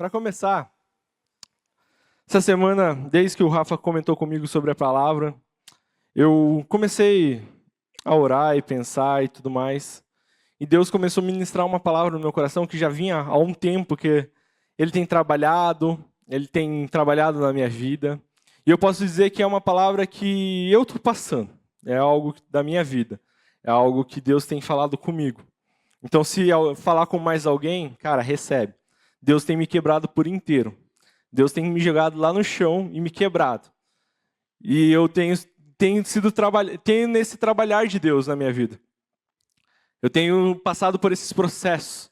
para começar, essa semana, desde que o Rafa comentou comigo sobre a palavra, eu comecei a orar e pensar e tudo mais. E Deus começou a ministrar uma palavra no meu coração que já vinha há um tempo que Ele tem trabalhado na minha vida. E eu posso dizer que é uma palavra que eu estou passando. É algo da minha vida. É algo que Deus tem falado comigo. Então, se eu falar com mais alguém, cara, recebe. Deus tem me quebrado por inteiro. Deus tem me jogado lá no chão e me quebrado. E eu tenho nesse trabalhar de Deus na minha vida. Eu tenho passado por esses processos.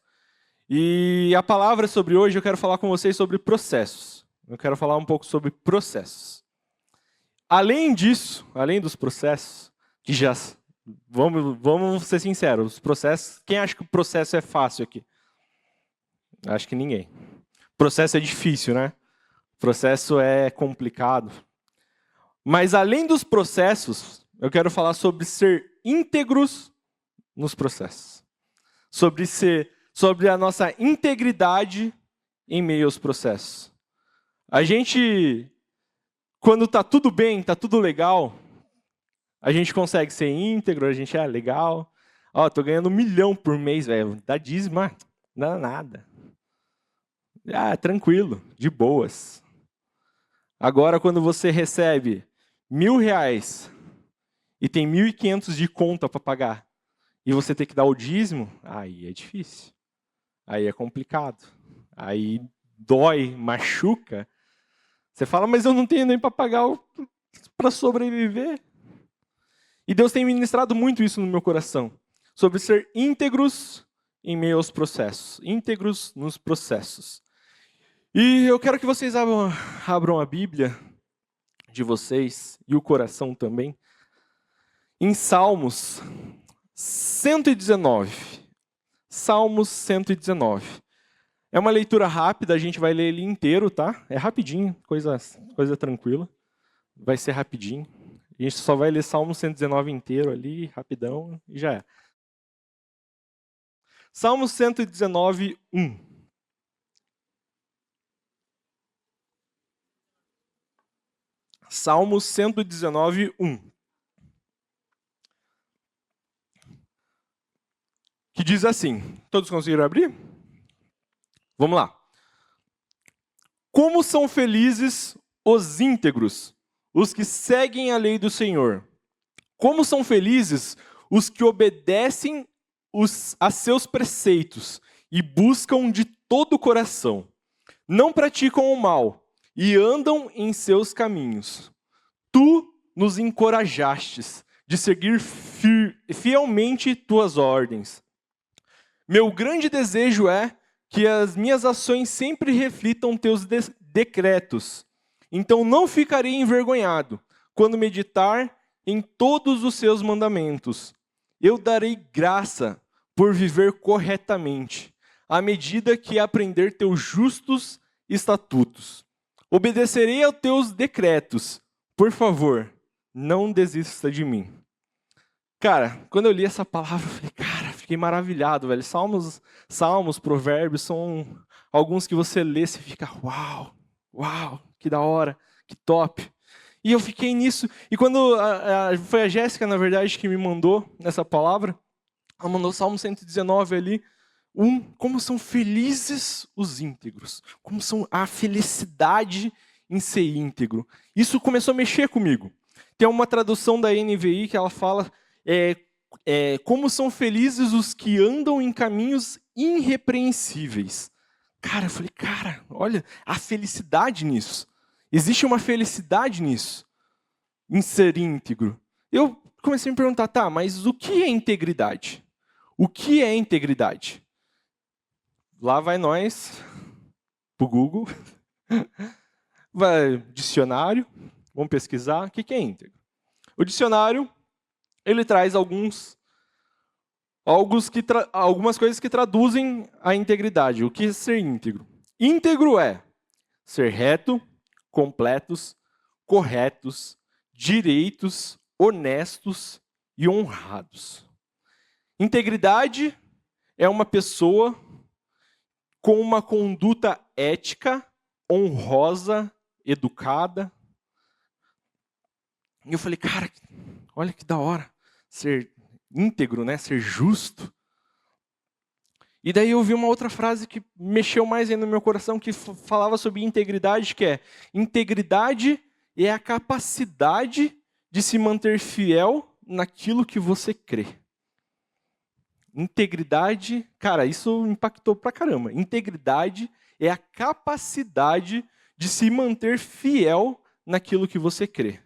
E a palavra sobre hoje, eu quero falar com vocês sobre processos. Eu quero falar um pouco sobre processos. Além disso, além dos processos, que já... Vamos ser sinceros, os processos... Quem acha que o processo é fácil aqui? Acho que ninguém. Processo é difícil, né? Processo é complicado. Mas além dos processos, eu quero falar sobre ser íntegros nos processos. Sobre a nossa integridade em meio aos processos. A gente, quando está tudo bem, está tudo legal, a gente consegue ser íntegro, a gente é legal. Ó, tô ganhando 1 milhão por mês, velho. Dá dízimo, não dá nada. Ah, tranquilo, de boas. Agora, quando você recebe R$1.000 e tem 1.500 de conta para pagar, e você tem que dar o dízimo, aí é difícil. Aí é complicado. Aí dói, machuca. Você fala, mas eu não tenho nem para pagar para sobreviver. E Deus tem ministrado muito isso no meu coração. Sobre ser íntegros em meio aos processos. Íntegros nos processos. E eu quero que vocês abram a Bíblia de vocês, e o coração também, em Salmos 119. Salmos 119. É uma leitura rápida, a gente vai ler ele inteiro, tá? É rapidinho, coisa tranquila. Vai ser rapidinho. A gente só vai ler Salmo 119 inteiro ali, rapidão, e já é. Salmo 119, 1. Salmo 119, 1. Que diz assim, todos conseguiram abrir? Vamos lá. Como são felizes os íntegros, os que seguem a lei do Senhor. Como são felizes os que obedecem a seus preceitos e buscam de todo o coração. Não praticam o mal e andam em seus caminhos. Tu nos encorajastes de seguir fielmente tuas ordens. Meu grande desejo é que as minhas ações sempre reflitam teus decretos. Então não ficarei envergonhado quando meditar em todos os seus mandamentos. Eu darei graça por viver corretamente, à medida que aprender teus justos estatutos. Obedecerei aos teus decretos. Por favor, não desista de mim. Cara, quando eu li essa palavra, eu falei, cara, fiquei maravilhado, velho. Salmos, provérbios, são alguns que você lê e você fica, uau, que da hora, que top. E eu fiquei nisso. E quando foi a Jéssica, na verdade, que me mandou essa palavra, ela mandou Salmo 119 ali, como são felizes os íntegros, como são a felicidade em ser íntegro. Isso começou a mexer comigo. Tem uma tradução da NVI que ela fala, como são felizes os que andam em caminhos irrepreensíveis. Cara, eu falei, olha a felicidade nisso. Existe uma felicidade nisso, em ser íntegro. Eu comecei a me perguntar, tá, mas o que é integridade? O que é integridade? Lá vai nós, pro Google, vai dicionário, vamos pesquisar, o que é íntegro? O dicionário, ele traz algumas coisas que traduzem a integridade. O que é ser íntegro? Íntegro é ser reto, completos, corretos, direitos, honestos e honrados. Integridade é uma pessoa com uma conduta ética, honrosa, educada. E eu falei, cara, olha que da hora, ser íntegro, né? Ser justo. E daí eu vi uma outra frase que mexeu mais ainda no meu coração, que falava sobre integridade, que é: integridade é a capacidade de se manter fiel naquilo que você crê. Integridade, cara, isso impactou pra caramba. Integridade é a capacidade de se manter fiel naquilo que você crê.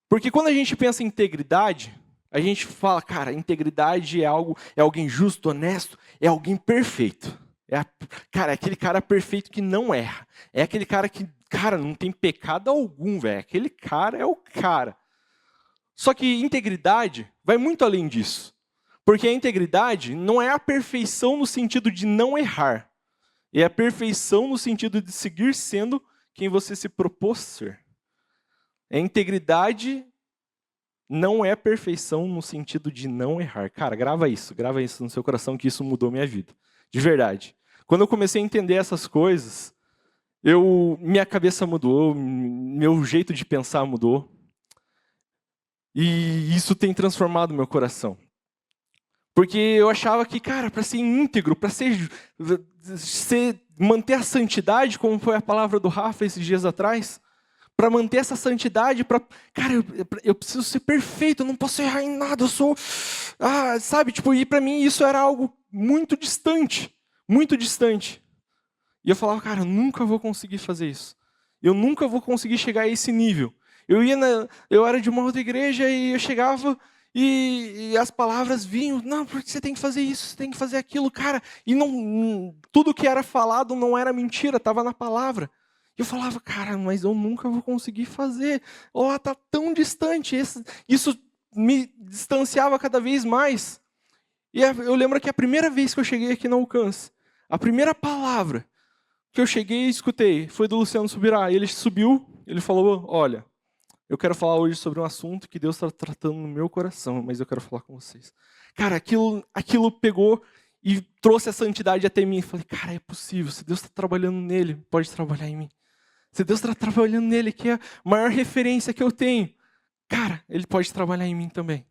Porque quando a gente pensa em integridade, a gente fala, cara, integridade é alguém justo, honesto, é alguém perfeito. Cara, é aquele cara perfeito que não erra. É aquele cara que, cara, não tem pecado algum, velho. Aquele cara é o cara. Só que integridade vai muito além disso. Porque a integridade não é a perfeição no sentido de não errar. É a perfeição no sentido de seguir sendo quem você se propôs ser. A integridade não é perfeição no sentido de não errar. Cara, grava isso no seu coração, que isso mudou minha vida. De verdade. Quando eu comecei a entender essas coisas, minha cabeça mudou, meu jeito de pensar mudou. E isso tem transformado meu coração. Porque eu achava que, cara, para ser íntegro, para manter a santidade, como foi a palavra do Rafa esses dias atrás, para manter essa santidade, cara, eu preciso ser perfeito, eu não posso errar em nada, eu sou, sabe, tipo, e para mim isso era algo muito distante, muito distante. E eu falava, cara, eu nunca vou conseguir fazer isso, eu nunca vou conseguir chegar a esse nível. Eu era de uma outra igreja e eu chegava e as palavras vinham, não, porque você tem que fazer isso, você tem que fazer aquilo, cara, e tudo que era falado não era mentira, estava na palavra. Eu falava, cara, mas eu nunca vou conseguir fazer. Tá tão distante. Isso me distanciava cada vez mais. E eu lembro que a primeira vez que eu cheguei aqui no Alcance, a primeira palavra que eu cheguei e escutei foi do Luciano Subirá. Ele subiu, ele falou, olha, eu quero falar hoje sobre um assunto que Deus está tratando no meu coração, mas eu quero falar com vocês. Cara, aquilo pegou e trouxe a santidade até mim. Eu falei, cara, é possível. Se Deus está trabalhando nele, pode trabalhar em mim. Se Deus está trabalhando nele, que é a maior referência que eu tenho, cara, ele pode trabalhar em mim também.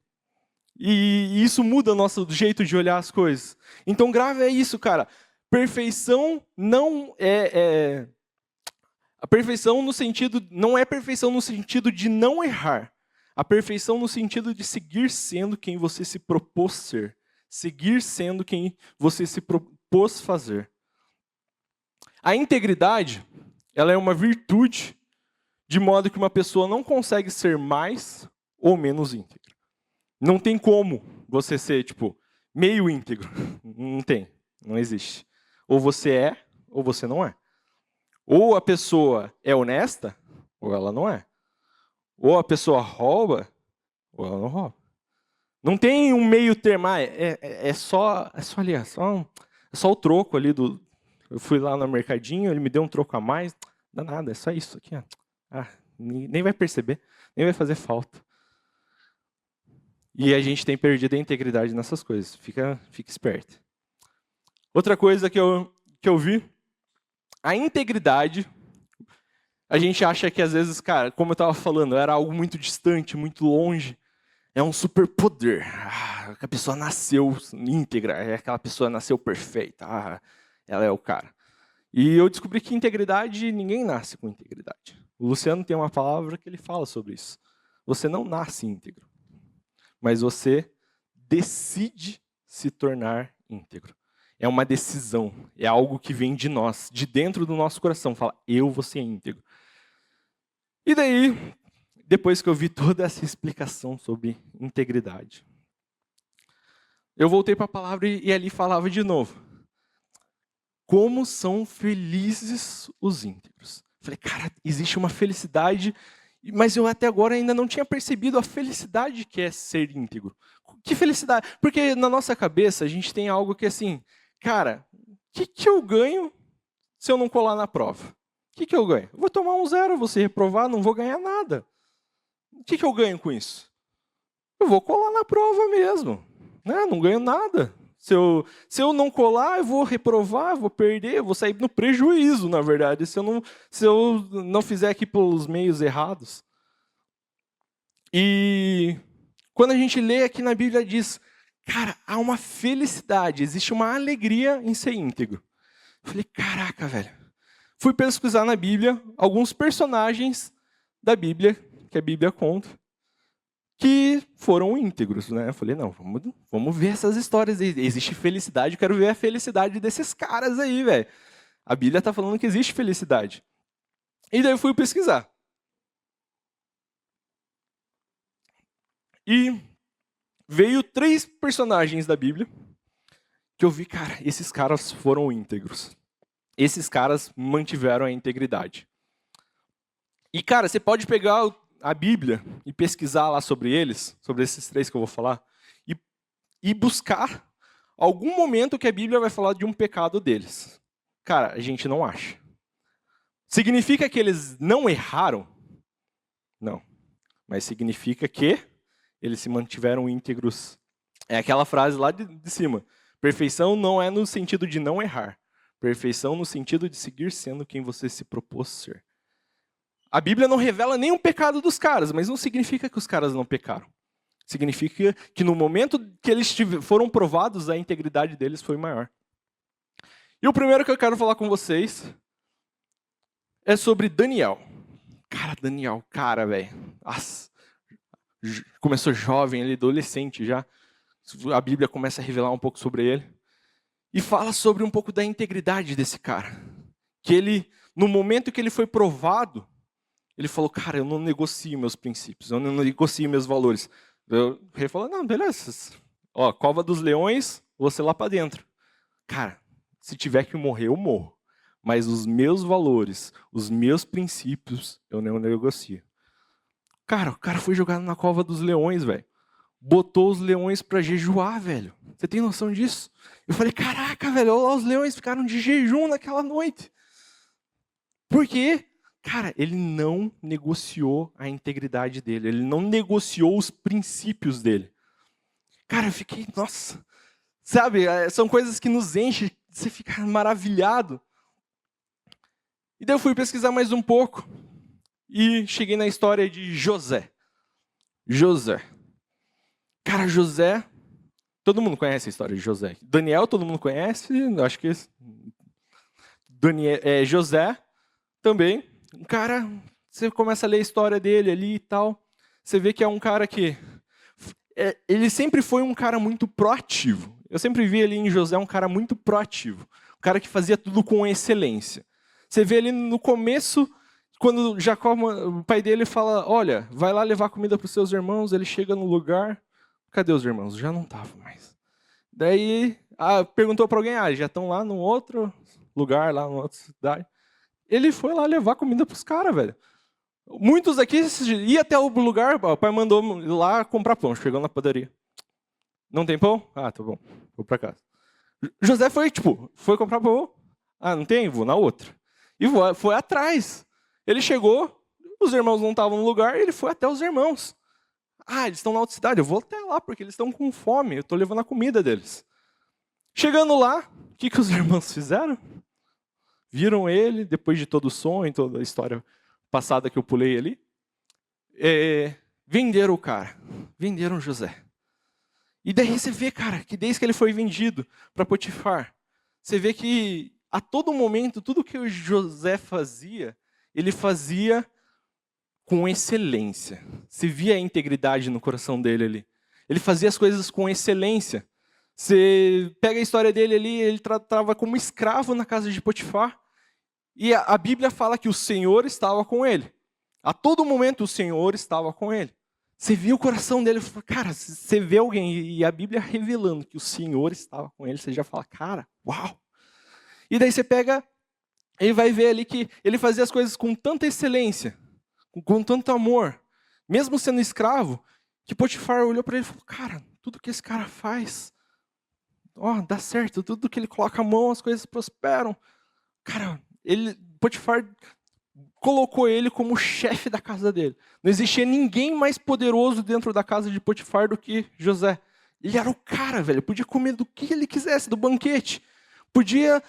E isso muda o nosso jeito de olhar as coisas. Então, grave é isso, cara. Perfeição não a perfeição no sentido, não é perfeição no sentido de não errar. A perfeição no sentido de seguir sendo quem você se propôs ser. Seguir sendo quem você se propôs fazer. A integridade, ela é uma virtude, de modo que uma pessoa não consegue ser mais ou menos íntegra. Não tem como você ser, tipo, meio íntegro. Não tem, não existe. Ou você é, ou você não é. Ou a pessoa é honesta, ou ela não é. Ou a pessoa rouba, ou ela não rouba. Não tem um meio termo, é só ali, é só o troco ali do... Eu fui lá no mercadinho, ele me deu um troco a mais, não dá nada, é só isso aqui. Nem vai perceber, nem vai fazer falta. E a gente tem perdido a integridade nessas coisas, fica esperto. Outra coisa que eu vi, a integridade, a gente acha que às vezes, cara, como eu estava falando, era algo muito distante, muito longe, é um superpoder. A pessoa nasceu íntegra, aquela pessoa nasceu perfeita, ela é o cara. E eu descobri que integridade, ninguém nasce com integridade. O Luciano tem uma palavra que ele fala sobre isso. Você não nasce íntegro, mas você decide se tornar íntegro. É uma decisão, é algo que vem de nós, de dentro do nosso coração. Fala, eu vou ser íntegro. E daí, depois que eu vi toda essa explicação sobre integridade, eu voltei para a palavra e ali falava de novo. Como são felizes os íntegros. Falei, cara, existe uma felicidade, mas eu até agora ainda não tinha percebido a felicidade que é ser íntegro. Que felicidade? Porque na nossa cabeça a gente tem algo que é assim, cara, o que eu ganho se eu não colar na prova? O que eu ganho? Eu vou tomar um 0, vou ser reprovado, não vou ganhar nada. O que eu ganho com isso? Eu vou colar na prova mesmo. Não ganho nada. Se eu não colar, eu vou reprovar, vou perder, eu vou sair no prejuízo, na verdade, se eu não fizer aqui pelos meios errados. E quando a gente lê aqui na Bíblia, diz, cara, há uma felicidade, existe uma alegria em ser íntegro. Eu falei, caraca, velho. Fui pesquisar na Bíblia alguns personagens da Bíblia, que a Bíblia conta, que foram íntegros, né? Eu falei, não, vamos ver essas histórias aí. Existe felicidade, eu quero ver a felicidade desses caras aí, velho. A Bíblia está falando que existe felicidade. E daí eu fui pesquisar. E veio 3 personagens da Bíblia que eu vi, cara, esses caras foram íntegros. Esses caras mantiveram a integridade. E, cara, você pode pegar a Bíblia e pesquisar lá sobre eles, sobre esses 3 que eu vou falar, e buscar algum momento que a Bíblia vai falar de um pecado deles. Cara, a gente não acha. Significa que eles não erraram? Não. Mas significa que eles se mantiveram íntegros. É aquela frase lá de cima. Perfeição não é no sentido de não errar. Perfeição no sentido de seguir sendo quem você se propôs ser. A Bíblia não revela nenhum pecado dos caras, mas não significa que os caras não pecaram. Significa que no momento que eles foram provados, a integridade deles foi maior. E o primeiro que eu quero falar com vocês é sobre Daniel. Cara, Daniel, cara, velho. Começou jovem, ele adolescente já. A Bíblia começa a revelar um pouco sobre ele. E fala sobre um pouco da integridade desse cara. Que ele, no momento que ele foi provado, ele falou, cara, eu não negocio meus princípios, eu não negocio meus valores. O rei falou, não, beleza. Ó, cova dos leões, você lá para dentro. Cara, se tiver que morrer, eu morro. Mas os meus valores, os meus princípios, eu não negocio. Cara, o cara foi jogado na cova dos leões, velho. Botou os leões para jejuar, velho. Você tem noção disso? Eu falei, caraca, velho, olha lá, os leões ficaram de jejum naquela noite. Por quê? Cara, ele não negociou a integridade dele. Ele não negociou os princípios dele. Cara, eu fiquei, nossa. Sabe, são coisas que nos enchem, você fica maravilhado. E daí eu fui pesquisar mais um pouco. E cheguei na história de José. José. Cara, José, todo mundo conhece a história de José. Daniel, todo mundo conhece, acho que José também. Um cara, você começa a ler a história dele ali e tal, você vê que é um cara que ele sempre foi um cara muito proativo. Eu sempre vi ali em José um cara muito proativo, um cara que fazia tudo com excelência. Você vê ali no começo, quando Jacó, o pai dele, fala, olha, vai lá levar comida para os seus irmãos, ele chega no lugar, cadê os irmãos? Já não estavam mais. Daí, perguntou para alguém, já estão lá num outro lugar, lá numa outra cidade. Ele foi lá levar comida para os caras, velho. Muitos aqui iam até o lugar, o pai mandou lá comprar pão, chegou na padaria. Não tem pão? Tá bom, vou para casa. José foi comprar pão. Não tem? Vou na outra. E foi atrás. Ele chegou, os irmãos não estavam no lugar, ele foi até os irmãos. Eles estão na outra cidade, eu vou até lá, porque eles estão com fome, eu estou levando a comida deles. Chegando lá, o que os irmãos fizeram? Viram ele, depois de todo o sonho, toda a história passada que eu pulei ali, venderam o cara, venderam José. E daí você vê, cara, que desde que ele foi vendido para Potifar, você vê que a todo momento, tudo que o José fazia, ele fazia com excelência. Se via a integridade no coração dele ali. Ele fazia as coisas com excelência. Você pega a história dele ali, ele tratava como escravo na casa de Potifar. E a Bíblia fala que o Senhor estava com ele. A todo momento o Senhor estava com ele. Você via o coração dele, cara, você vê alguém e a Bíblia revelando que o Senhor estava com ele, você já fala, cara, uau. E daí você pega e vai ver ali que ele fazia as coisas com tanta excelência, com tanto amor, mesmo sendo escravo, que Potifar olhou para ele e falou, cara, tudo que esse cara faz, dá certo, tudo que ele coloca a mão, as coisas prosperam. Cara, Potifar colocou ele como chefe da casa dele. Não existia ninguém mais poderoso dentro da casa de Potifar do que José. Ele era o cara, velho. Podia comer do que ele quisesse, do banquete. Podia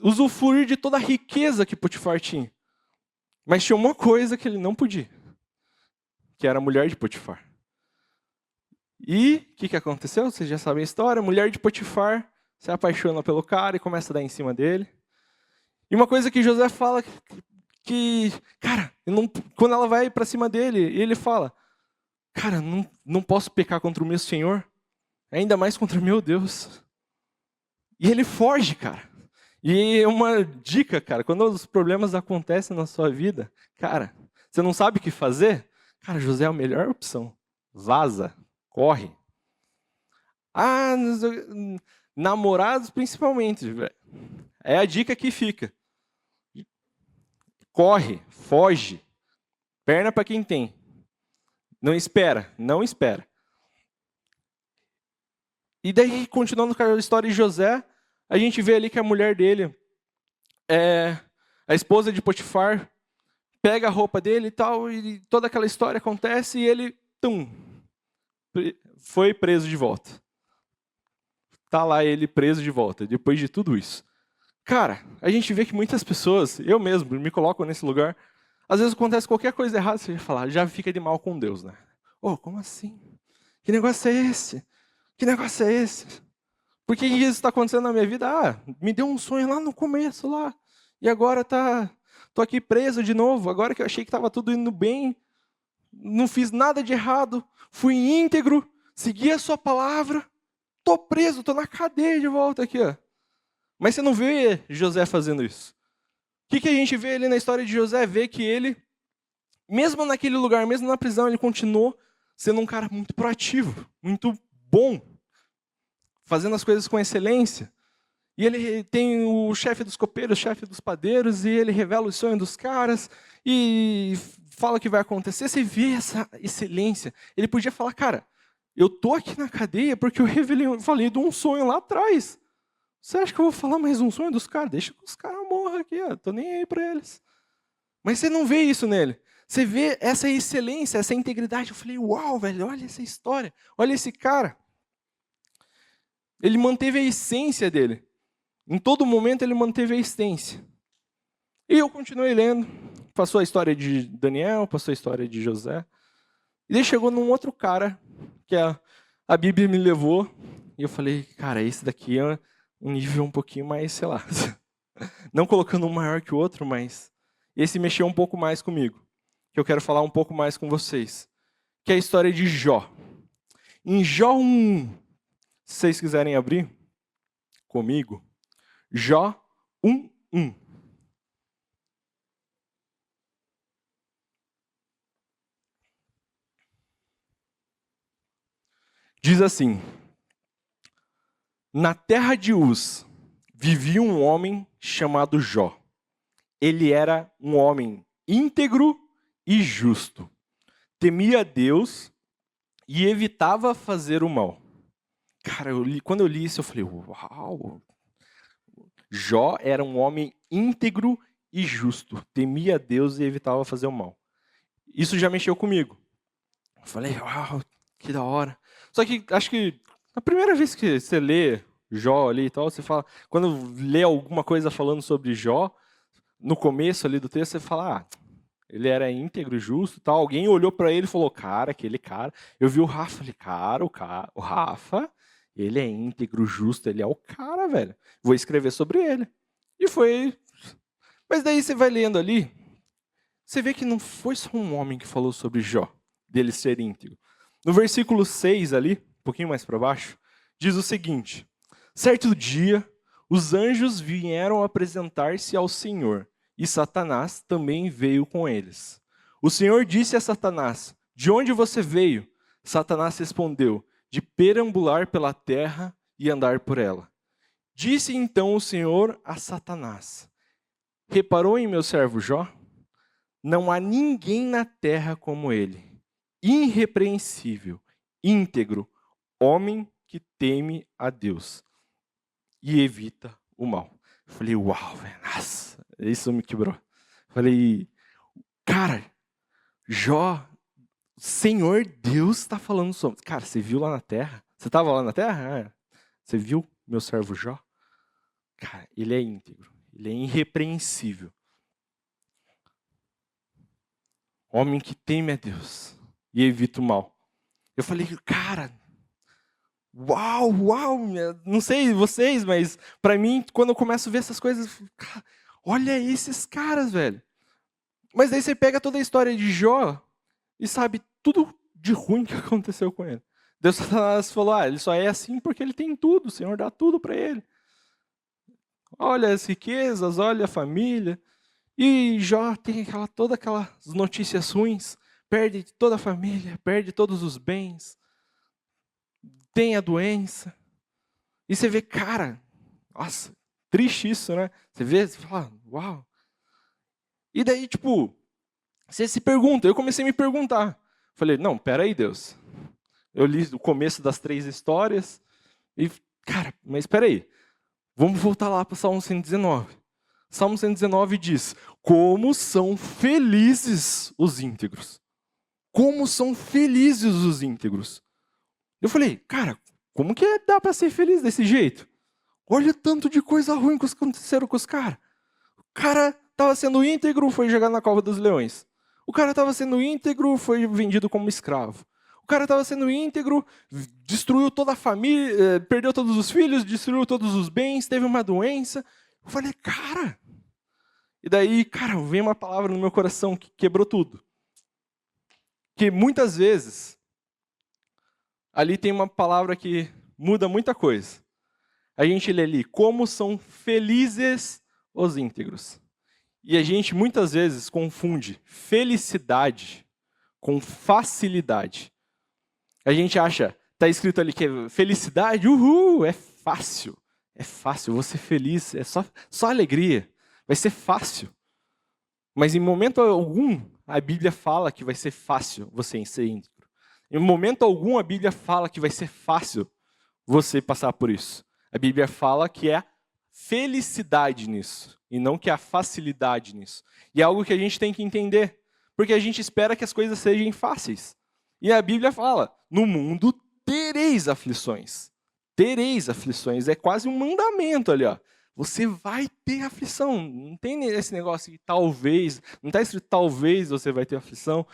usufruir de toda a riqueza que Potifar tinha. Mas tinha uma coisa que ele não podia, que era a mulher de Potifar. E o que aconteceu? Vocês já sabem a história. A mulher de Potifar se apaixona pelo cara e começa a dar em cima dele. E uma coisa que José fala cara, quando ela vai para cima dele, ele fala, cara, não posso pecar contra o meu Senhor, ainda mais contra o meu Deus. E ele foge, cara. E uma dica, cara, quando os problemas acontecem na sua vida, cara, você não sabe o que fazer? Cara, José é a melhor opção. Vaza, corre. Ah, namorados principalmente, velho. É a dica que fica. Corre, foge. Perna para quem tem. Não espera, não espera. E daí, continuando com a história de José, a gente vê ali que a mulher dele, a esposa de Potifar, pega a roupa dele e tal, e toda aquela história acontece, e ele, foi preso de volta. Tá lá ele preso de volta, depois de tudo isso. Cara, a gente vê que muitas pessoas, eu mesmo, me coloco nesse lugar, às vezes acontece qualquer coisa errada, você já fica de mal com Deus, né? Como assim? Que negócio é esse? Que negócio é esse? Por que isso está acontecendo na minha vida? Me deu um sonho lá no começo, lá. E agora tô aqui preso de novo. Agora que eu achei que estava tudo indo bem, não fiz nada de errado, fui íntegro, segui a sua palavra, tô preso, tô na cadeia de volta aqui, ó. Mas você não vê José fazendo isso. O que a gente vê ali na história de José? Vê que ele, mesmo naquele lugar, mesmo na prisão, ele continuou sendo um cara muito proativo, muito bom, fazendo as coisas com excelência. E ele tem o chefe dos copeiros, o chefe dos padeiros, e ele revela o sonho dos caras, e fala o que vai acontecer. Você vê essa excelência. Ele podia falar, cara, eu tô aqui na cadeia porque eu falei de um sonho lá atrás. Você acha que eu vou falar mais um sonho dos caras? Deixa que os caras morram aqui, ó. Tô nem aí para eles. Mas você não vê isso nele. Você vê essa excelência, essa integridade. Eu falei, uau, velho, olha essa história. Olha esse cara. Ele manteve a essência dele. Em todo momento ele manteve a essência. E eu continuei lendo. Passou a história de Daniel, passou a história de José. E daí chegou num outro cara, que a Bíblia me levou. E eu falei, cara, esse daqui é um nível um pouquinho mais, sei lá. Não colocando um maior que o outro, mas esse mexeu um pouco mais comigo. Que eu quero falar um pouco mais com vocês. Que é a história de Jó. Em Jó 1, se vocês quiserem abrir comigo, Jó 1:1. Diz assim: na terra de Uz vivia um homem chamado Jó. Ele era um homem íntegro e justo. Temia Deus e evitava fazer o mal. Cara, quando eu li isso, eu falei, uau! Jó era um homem íntegro e justo. Temia Deus e evitava fazer o mal. Isso já mexeu comigo. Eu falei, uau, que da hora. Só que acho que a primeira vez que você lê Jó ali e tal, você fala, quando lê alguma coisa falando sobre Jó, no começo ali do texto, você fala, ele era íntegro e justo, tal. Alguém olhou para ele e falou, cara, aquele cara. Eu vi o Rafa, falei, cara, o Rafa, ele é íntegro, justo, ele é o cara, velho. Vou escrever sobre ele. E foi. Mas daí você vai lendo ali, você vê que não foi só um homem que falou sobre Jó, dele ser íntegro. No versículo 6 ali, um pouquinho mais para baixo, diz o seguinte: certo dia, os anjos vieram apresentar-se ao Senhor, e Satanás também veio com eles. O Senhor disse a Satanás, de onde você veio? Satanás respondeu, de perambular pela terra e andar por ela. Disse então o Senhor a Satanás, reparou em meu servo Jó? Não há ninguém na terra como ele, irrepreensível, íntegro, homem que teme a Deus e evita o mal. Eu falei, uau, velho, nossa, isso me quebrou. Eu falei, cara, Jó, O Senhor Deus está falando sobre... Cara, você viu lá na terra? Você estava lá na terra? Você viu meu servo Jó? Cara, ele é íntegro. Ele é irrepreensível. Homem que teme a Deus e evita o mal. Eu falei, cara, uau, não sei vocês, mas para mim, quando eu começo a ver essas coisas, cara, olha esses caras, velho. Mas daí você pega toda a história de Jó e sabe tudo de ruim que aconteceu com ele. Deus falou, ele só é assim porque ele tem tudo, o Senhor dá tudo para ele. Olha as riquezas, olha a família. E Jó tem todas aquelas notícias ruins, perde toda a família, perde todos os bens, tem a doença. E você vê, cara, nossa, triste isso, né? Você vê, você fala, uau. E daí, tipo, você se pergunta, eu comecei a me perguntar. Falei, não, peraí, Deus. Eu li o começo das 3 histórias e, cara, mas peraí. Vamos voltar lá para o Salmo 119. Salmo 119 diz, como são felizes os íntegros. Como são felizes os íntegros. Eu falei, cara, como que dá para ser feliz desse jeito? Olha tanto de coisa ruim que aconteceram com os caras. O cara estava sendo íntegro, foi jogado na cova dos leões. O cara estava sendo íntegro, foi vendido como escravo. O cara estava sendo íntegro, destruiu toda a família, perdeu todos os filhos, destruiu todos os bens, teve uma doença. Eu falei, cara... E daí, cara, veio uma palavra no meu coração que quebrou tudo. Que muitas vezes, ali tem uma palavra que muda muita coisa. A gente lê ali, como são felizes os íntegros. E a gente muitas vezes confunde felicidade com facilidade. A gente acha, está escrito ali que felicidade, é fácil. É fácil, vou ser feliz, é só alegria. Vai ser fácil. Mas em momento algum, a Bíblia fala que vai ser fácil você ser íntegro. Em momento algum, a Bíblia fala que vai ser fácil você passar por isso. A Bíblia fala que é felicidade nisso, e não que é a facilidade nisso. E é algo que a gente tem que entender, porque a gente espera que as coisas sejam fáceis. E a Bíblia fala, no mundo tereis aflições. Tereis aflições, é quase um mandamento ali, ó. Você vai ter aflição. Não tem esse negócio de talvez. Não está escrito talvez você vai ter aflição.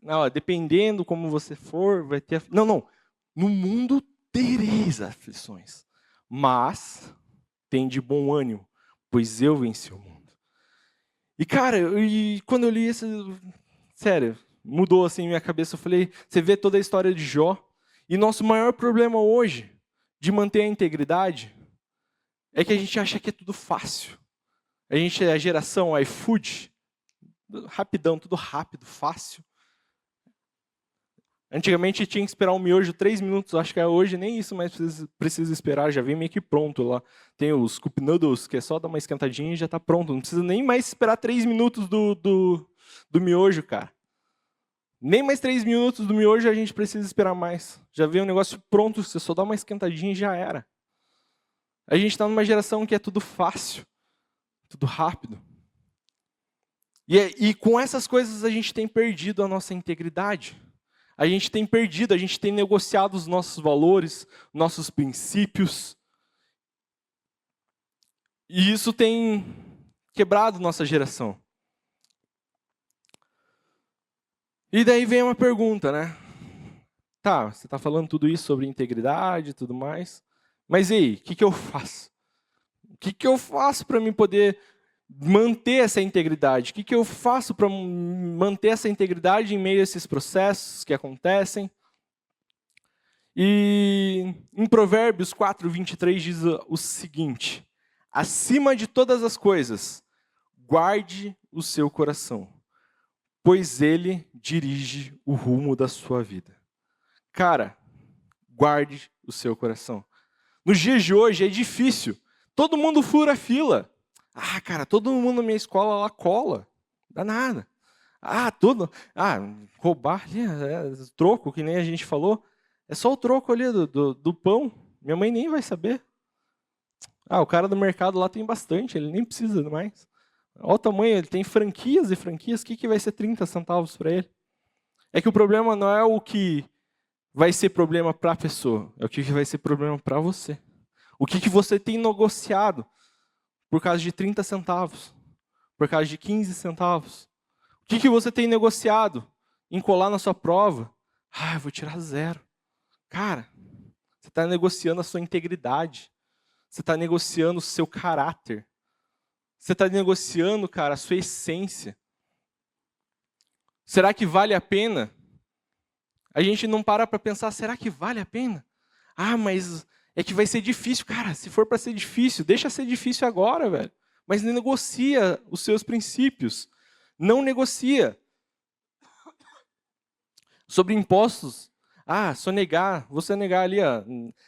Não, dependendo como você for, vai ter aflição. Não. No mundo tereis aflições. Mas tem de bom ânimo, pois eu venci o mundo. E, cara, quando eu li isso, sério, mudou assim minha cabeça. Eu falei, você vê toda a história de Jó. E nosso maior problema hoje, de manter a integridade, é que a gente acha que é tudo fácil. A gente é a geração iFood, rapidão, tudo rápido, fácil. Antigamente tinha que esperar um miojo 3 minutos, acho que hoje nem isso mais precisa esperar, já vem meio que pronto lá. Tem os Cup Noodles, que é só dar uma esquentadinha e já está pronto. Não precisa nem mais esperar 3 minutos do miojo, cara. Nem mais 3 minutos do miojo a gente precisa esperar mais. Já vem um negócio pronto, você só dá uma esquentadinha e já era. A gente está numa geração que é tudo fácil, tudo rápido. E com essas coisas a gente tem perdido a nossa integridade. A gente tem perdido, a gente tem negociado os nossos valores, nossos princípios. E isso tem quebrado nossa geração. E daí vem uma pergunta, né? Tá, você está falando tudo isso sobre integridade e tudo mais. Mas e aí, o que eu faço? O que eu faço para mim poder manter essa integridade? O que eu faço para manter essa integridade em meio a esses processos que acontecem? E em Provérbios 4:23 diz o seguinte: acima de todas as coisas, guarde o seu coração, pois ele dirige o rumo da sua vida. Cara, guarde o seu coração. Nos dias de hoje é difícil. Todo mundo fura a fila. Ah, cara, todo mundo na minha escola lá cola. Dá nada. Roubar ali, troco, que nem a gente falou. É só o troco ali do pão. Minha mãe nem vai saber. O cara do mercado lá tem bastante, ele nem precisa mais. Olha o tamanho, ele tem franquias e franquias. O que vai ser 30 centavos para ele? É que o problema não é o que vai ser problema para a pessoa, é o que vai ser problema para você. O que você tem negociado por causa de 30 centavos, por causa de 15 centavos? O que você tem negociado em colar na sua prova? Ah, eu vou tirar 0. Cara, você está negociando a sua integridade. Você está negociando o seu caráter. Você está negociando, cara, a sua essência. Será que vale a pena? A gente não para pensar, será que vale a pena? Ah, mas é que vai ser difícil. Cara, se for para ser difícil, deixa ser difícil agora, velho. Mas não negocia os seus princípios. Não negocia. Sobre impostos. Ah, você negar ali, ó,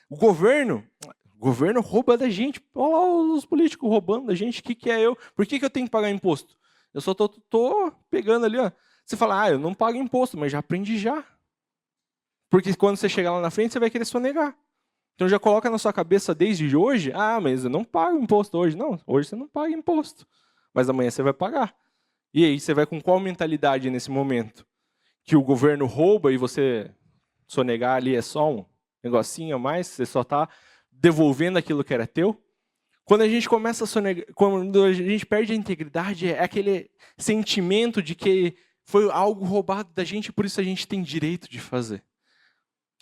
o governo rouba da gente. Olha lá os políticos roubando da gente. O que é eu? Por que eu tenho que pagar imposto? Eu só tô pegando ali, ó. Você fala, eu não pago imposto, mas já aprendi já. Porque quando você chegar lá na frente, você vai querer sonegar. Então já coloca na sua cabeça desde hoje, mas eu não pago imposto hoje. Não, hoje você não paga imposto. Mas amanhã você vai pagar. E aí, você vai com qual mentalidade nesse momento? Que o governo rouba e você sonegar ali é só um negocinho a mais, você só está devolvendo aquilo que era teu? Quando a gente começa a sonegar, quando a gente perde a integridade, é aquele sentimento de que foi algo roubado da gente, por isso a gente tem direito de fazer.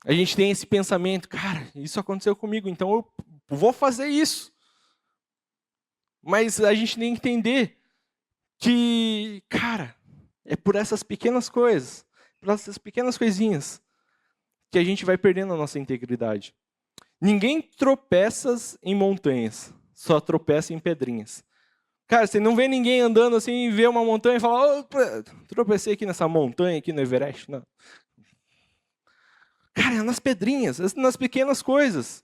A gente tem esse pensamento, cara, isso aconteceu comigo, então eu vou fazer isso. Mas a gente tem que entender que, cara, é por essas pequenas coisas, por essas pequenas coisinhas, que a gente vai perdendo a nossa integridade. Ninguém tropeça em montanhas, só tropeça em pedrinhas. Cara, você não vê ninguém andando assim e vê uma montanha e fala, opa, tropecei aqui nessa montanha, aqui no Everest. Não. Cara, é nas pedrinhas, nas pequenas coisas.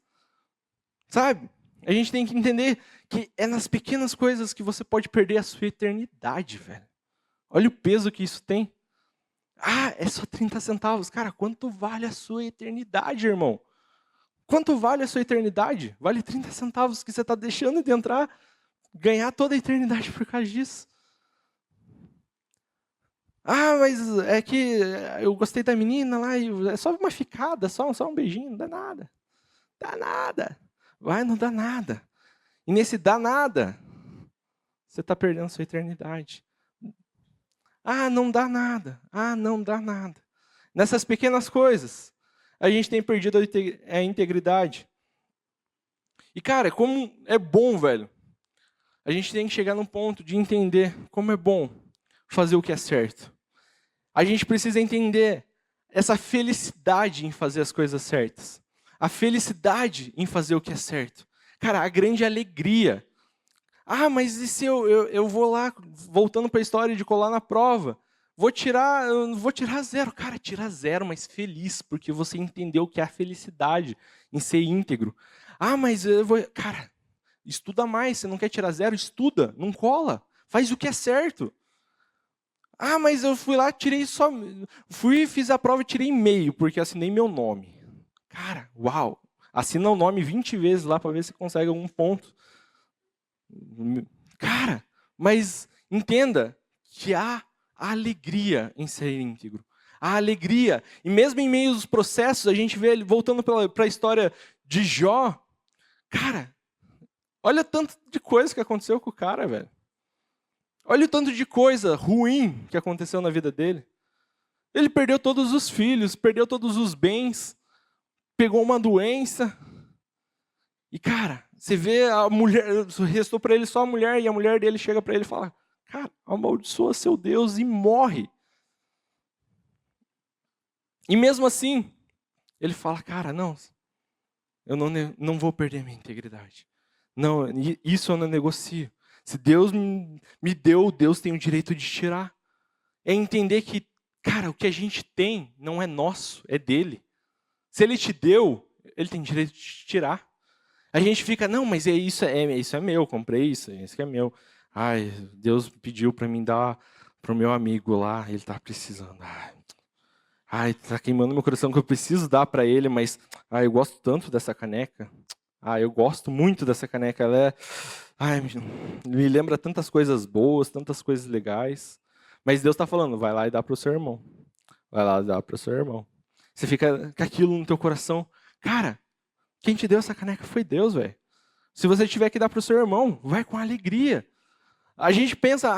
Sabe? A gente tem que entender que é nas pequenas coisas que você pode perder a sua eternidade, velho. Olha o peso que isso tem. É só 30 centavos. Cara, quanto vale a sua eternidade, irmão? Quanto vale a sua eternidade? Vale 30 centavos que você está deixando de entrar, ganhar toda a eternidade por causa disso. Mas é que eu gostei da menina lá, e é só uma ficada, só um beijinho, não dá nada. Dá nada. Não dá nada. E nesse dá nada, você está perdendo sua eternidade. Não dá nada. Não dá nada. Nessas pequenas coisas, a gente tem perdido a integridade. E, cara, como é bom, velho. A gente tem que chegar num ponto de entender como é bom fazer o que é certo. A gente precisa entender essa felicidade em fazer as coisas certas. A felicidade em fazer o que é certo. Cara, a grande alegria. Mas e se eu vou lá, voltando para a história de colar na prova, vou tirar 0. Cara, tira 0, mas feliz, porque você entendeu o que é a felicidade em ser íntegro. Mas eu vou... Cara, estuda mais, você não quer tirar 0? Estuda, não cola. Faz o que é certo. Mas eu fui lá, fiz a prova e tirei meio, porque assinei meu nome. Cara, uau. Assina o nome 20 vezes lá para ver se consegue algum ponto. Cara, mas entenda que há alegria em ser íntegro. Há alegria. E mesmo em meio aos processos, a gente vê, voltando para a história de Jó, cara, olha tanto de coisa que aconteceu com o cara, velho. Olha o tanto de coisa ruim que aconteceu na vida dele. Ele perdeu todos os filhos, perdeu todos os bens, pegou uma doença. E, cara, você vê a mulher, restou para ele só a mulher, e a mulher dele chega para ele e fala, cara, amaldiçoa seu Deus e morre. E mesmo assim, ele fala, cara, não, eu não vou perder minha integridade. Não, isso eu não negocio. Se Deus me deu, Deus tem o direito de tirar. É entender que, cara, o que a gente tem não é nosso, é dele. Se ele te deu, ele tem direito de te tirar. A gente fica, não, mas isso é meu, comprei isso que é meu. Deus pediu para mim dar pro meu amigo lá, ele tá precisando. Tá queimando meu coração que eu preciso dar para ele, mas eu gosto tanto dessa caneca. Eu gosto muito dessa caneca, ela é me lembra tantas coisas boas, tantas coisas legais. Mas Deus está falando, vai lá e dá para o seu irmão. Vai lá dar para o seu irmão. Você fica com aquilo no teu coração. Cara, quem te deu essa caneca foi Deus, velho. Se você tiver que dar para o seu irmão, vai com alegria. A gente pensa,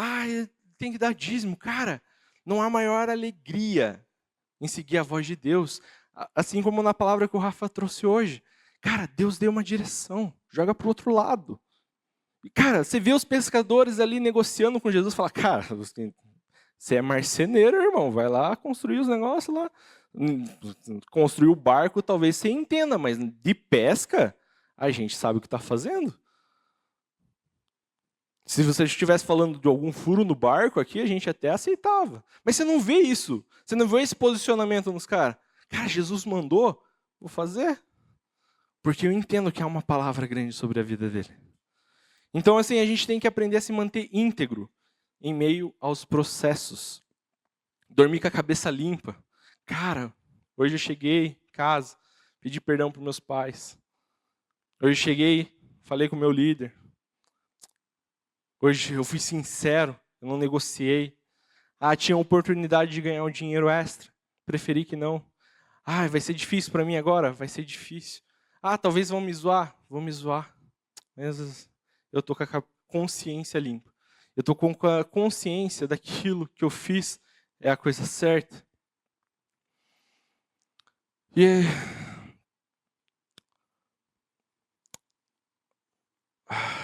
tem que dar dízimo. Cara, não há maior alegria em seguir a voz de Deus. Assim como na palavra que o Rafa trouxe hoje. Cara, Deus deu uma direção. Joga para o outro lado. E, cara, você vê os pescadores ali negociando com Jesus, fala, cara, você é marceneiro, irmão, vai lá construir os negócios lá. Construir o barco, talvez você entenda, mas de pesca, a gente sabe o que está fazendo. Se você estivesse falando de algum furo no barco aqui, a gente até aceitava. Mas você não vê isso. Você não vê esse posicionamento nos caras. Cara, Jesus mandou, vou fazer. Porque eu entendo que há uma palavra grande sobre a vida dele. Então, assim, a gente tem que aprender a se manter íntegro em meio aos processos. Dormir com a cabeça limpa. Cara, hoje eu cheguei em casa, pedi perdão para meus pais. Hoje eu cheguei, falei com o meu líder. Hoje eu fui sincero, eu não negociei. Tinha a oportunidade de ganhar um dinheiro extra, preferi que não. Vai ser difícil para mim agora? Vai ser difícil. Talvez vão me zoar. Mas eu estou com a consciência limpa. Eu estou com a consciência daquilo que eu fiz é a coisa certa. E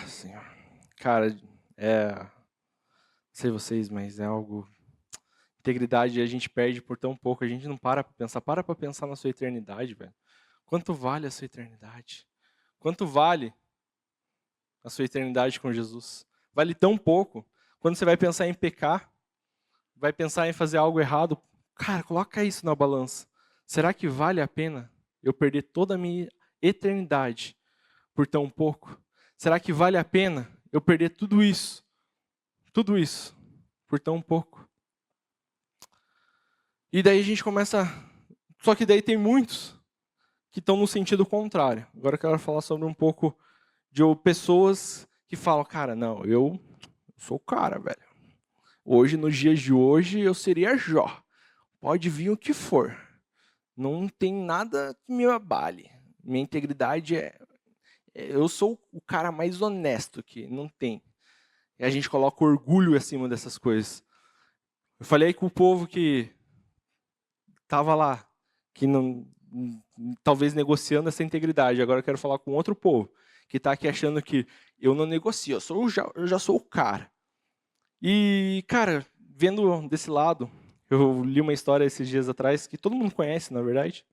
Senhor, cara, não sei vocês, mas é algo. Integridade a gente perde por tão pouco, a gente não para pensar. Para pensar na sua eternidade, velho. Quanto vale a sua eternidade? Quanto vale a sua eternidade com Jesus? Vale tão pouco. Quando você vai pensar em pecar, vai pensar em fazer algo errado, cara, coloca isso na balança. Será que vale a pena eu perder toda a minha eternidade por tão pouco? Será que vale a pena eu perder tudo isso por tão pouco? E daí a gente começa. Só que daí tem muitos que estão no sentido contrário. Agora eu quero falar sobre um pouco de pessoas que falam, cara, não, eu sou o cara, velho. Hoje, nos dias de hoje, eu seria Jó. Pode vir o que for. Não tem nada que me abale. Minha integridade eu sou o cara mais honesto que não tem. E a gente coloca orgulho acima dessas coisas. Eu falei com o povo que estava lá, que não, talvez negociando essa integridade. Agora eu quero falar com outro povo, que está aqui achando que eu não negocio, eu já sou o cara. E, cara, vendo desse lado, eu li uma história esses dias atrás, que todo mundo conhece, na verdade,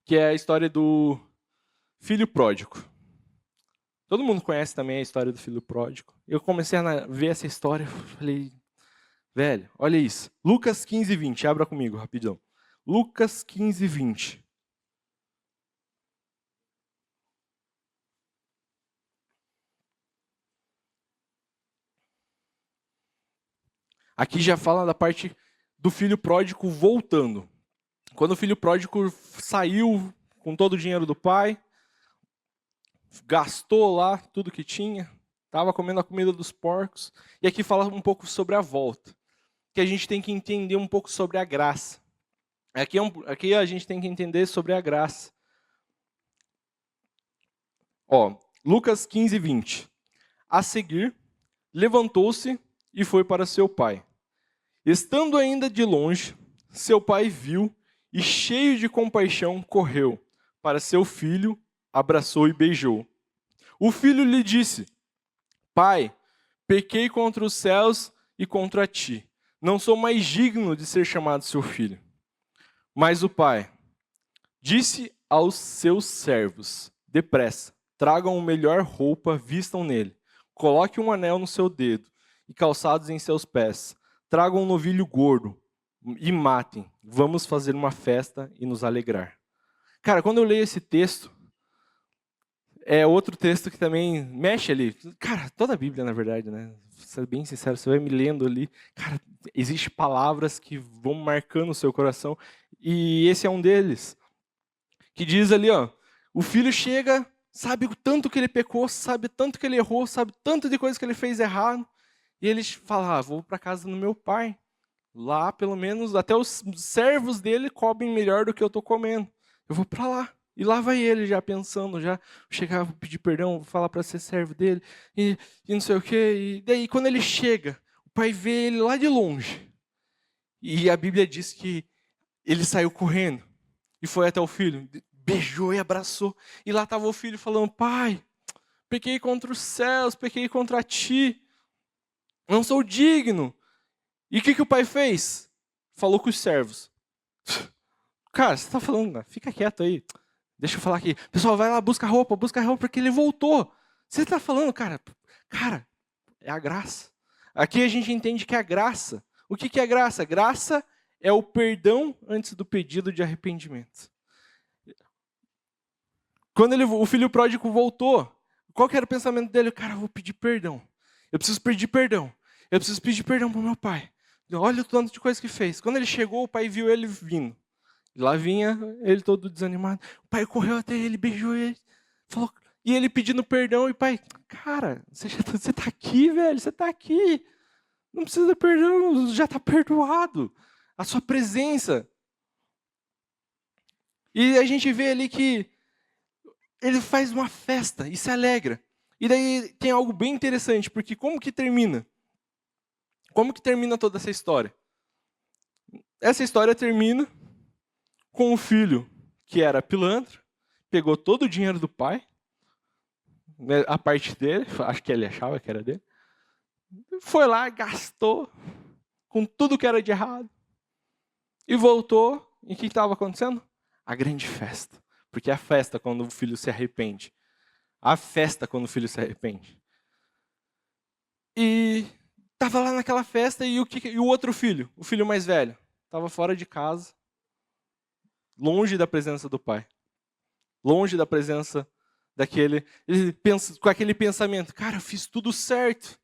que é a história do filho pródigo. Todo mundo conhece também a história do filho pródigo. Eu comecei a ver essa história, falei, velho, olha isso. Lucas 15, 20, abra comigo, rapidão. Lucas 15, 20. Aqui já fala da parte do filho pródigo voltando. Quando o filho pródigo saiu com todo o dinheiro do pai, gastou lá tudo que tinha, estava comendo a comida dos porcos. E aqui fala um pouco sobre a volta, que a gente tem que entender um pouco sobre a graça. Aqui a gente tem que entender sobre a graça. Lucas 15, 20. A seguir, levantou-se e foi para seu pai. Estando ainda de longe, seu pai viu e, cheio de compaixão, correu para seu filho, abraçou e beijou. O filho lhe disse, pai, pequei contra os céus e contra ti. Não sou mais digno de ser chamado seu filho. Mas o pai disse aos seus servos, depressa, tragam a melhor roupa, vistam nele. Coloque um anel no seu dedo e calçados em seus pés. Tragam um novilho gordo e matem. Vamos fazer uma festa e nos alegrar. Cara, quando eu leio esse texto, é outro texto que também mexe ali. Cara, toda a Bíblia, na verdade, né? Vou ser bem sincero, você vai me lendo ali. Cara, existem palavras que vão marcando o seu coração. E esse é um deles. Que diz ali, o filho chega, sabe o tanto que ele pecou, sabe tanto que ele errou, sabe tanto de coisas que ele fez errado. E ele fala, vou para casa do meu pai. Lá, pelo menos, até os servos dele comem melhor do que eu estou comendo. Eu vou para lá. E lá vai ele já pensando, já chegar, vou pedir perdão, vou falar para ser servo dele, e não sei o quê. E daí, quando ele chega, o pai vê ele lá de longe. E a Bíblia diz que ele saiu correndo e foi até o filho, beijou e abraçou. E lá estava o filho falando, pai, pequei contra os céus, pequei contra ti, não sou digno. E o que o pai fez? Falou com os servos. Cara, você está falando, fica quieto aí. Deixa eu falar aqui. Pessoal, vai lá, busca roupa, porque ele voltou. Você está falando, cara, é a graça. Aqui a gente entende que é a graça. O que é graça? Graça é o perdão antes do pedido de arrependimento. Quando o filho pródigo voltou, qual que era o pensamento dele? Cara, eu vou pedir perdão. Eu preciso pedir perdão. Eu preciso pedir perdão para o meu pai. Olha o tanto de coisa que fez. Quando ele chegou, o pai viu ele vindo. Lá vinha ele todo desanimado. O pai correu até ele, beijou ele. Falou, e ele pedindo perdão. E o pai, cara, você está aqui, velho. Você está aqui. Não precisa de perdão, já está perdoado. A sua presença. E a gente vê ali que ele faz uma festa e se alegra. E daí tem algo bem interessante, porque como que termina? Como que termina toda essa história? Essa história termina com o filho que era pilantra, pegou todo o dinheiro do pai, a parte dele, acho que ele achava que era dele, foi lá, gastou com tudo que era de errado, e voltou, e o que estava acontecendo? A grande festa. Porque é a festa quando o filho se arrepende. A festa quando o filho se arrepende. E estava lá naquela festa e o outro filho, o filho mais velho, estava fora de casa, longe da presença do pai. Longe da presença daquele... Ele pensa com aquele pensamento, cara, eu fiz tudo certo.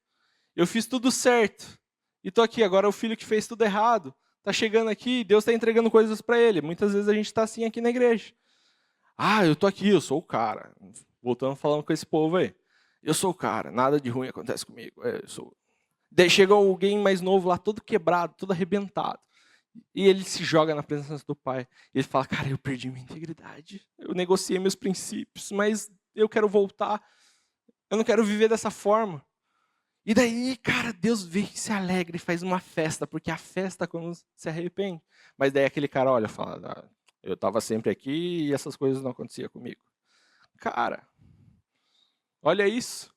Eu fiz tudo certo. E estou aqui, agora o filho que fez tudo errado. Está chegando aqui, Deus está entregando coisas para ele. Muitas vezes a gente está assim aqui na igreja. Ah, eu estou aqui, eu sou o cara. Voltando falando com esse povo aí. Eu sou o cara, nada de ruim acontece comigo. Eu sou... Daí chega alguém mais novo lá, todo quebrado, todo arrebentado. E ele se joga na presença do pai. E ele fala, cara, eu perdi minha integridade. Eu negociei meus princípios, mas eu quero voltar. Eu não quero viver dessa forma. E daí, cara, Deus vê que se alegra e faz uma festa, porque a festa é quando se arrepende. Mas daí aquele cara olha e fala, eu estava sempre aqui e essas coisas não aconteciam comigo. Cara, olha isso.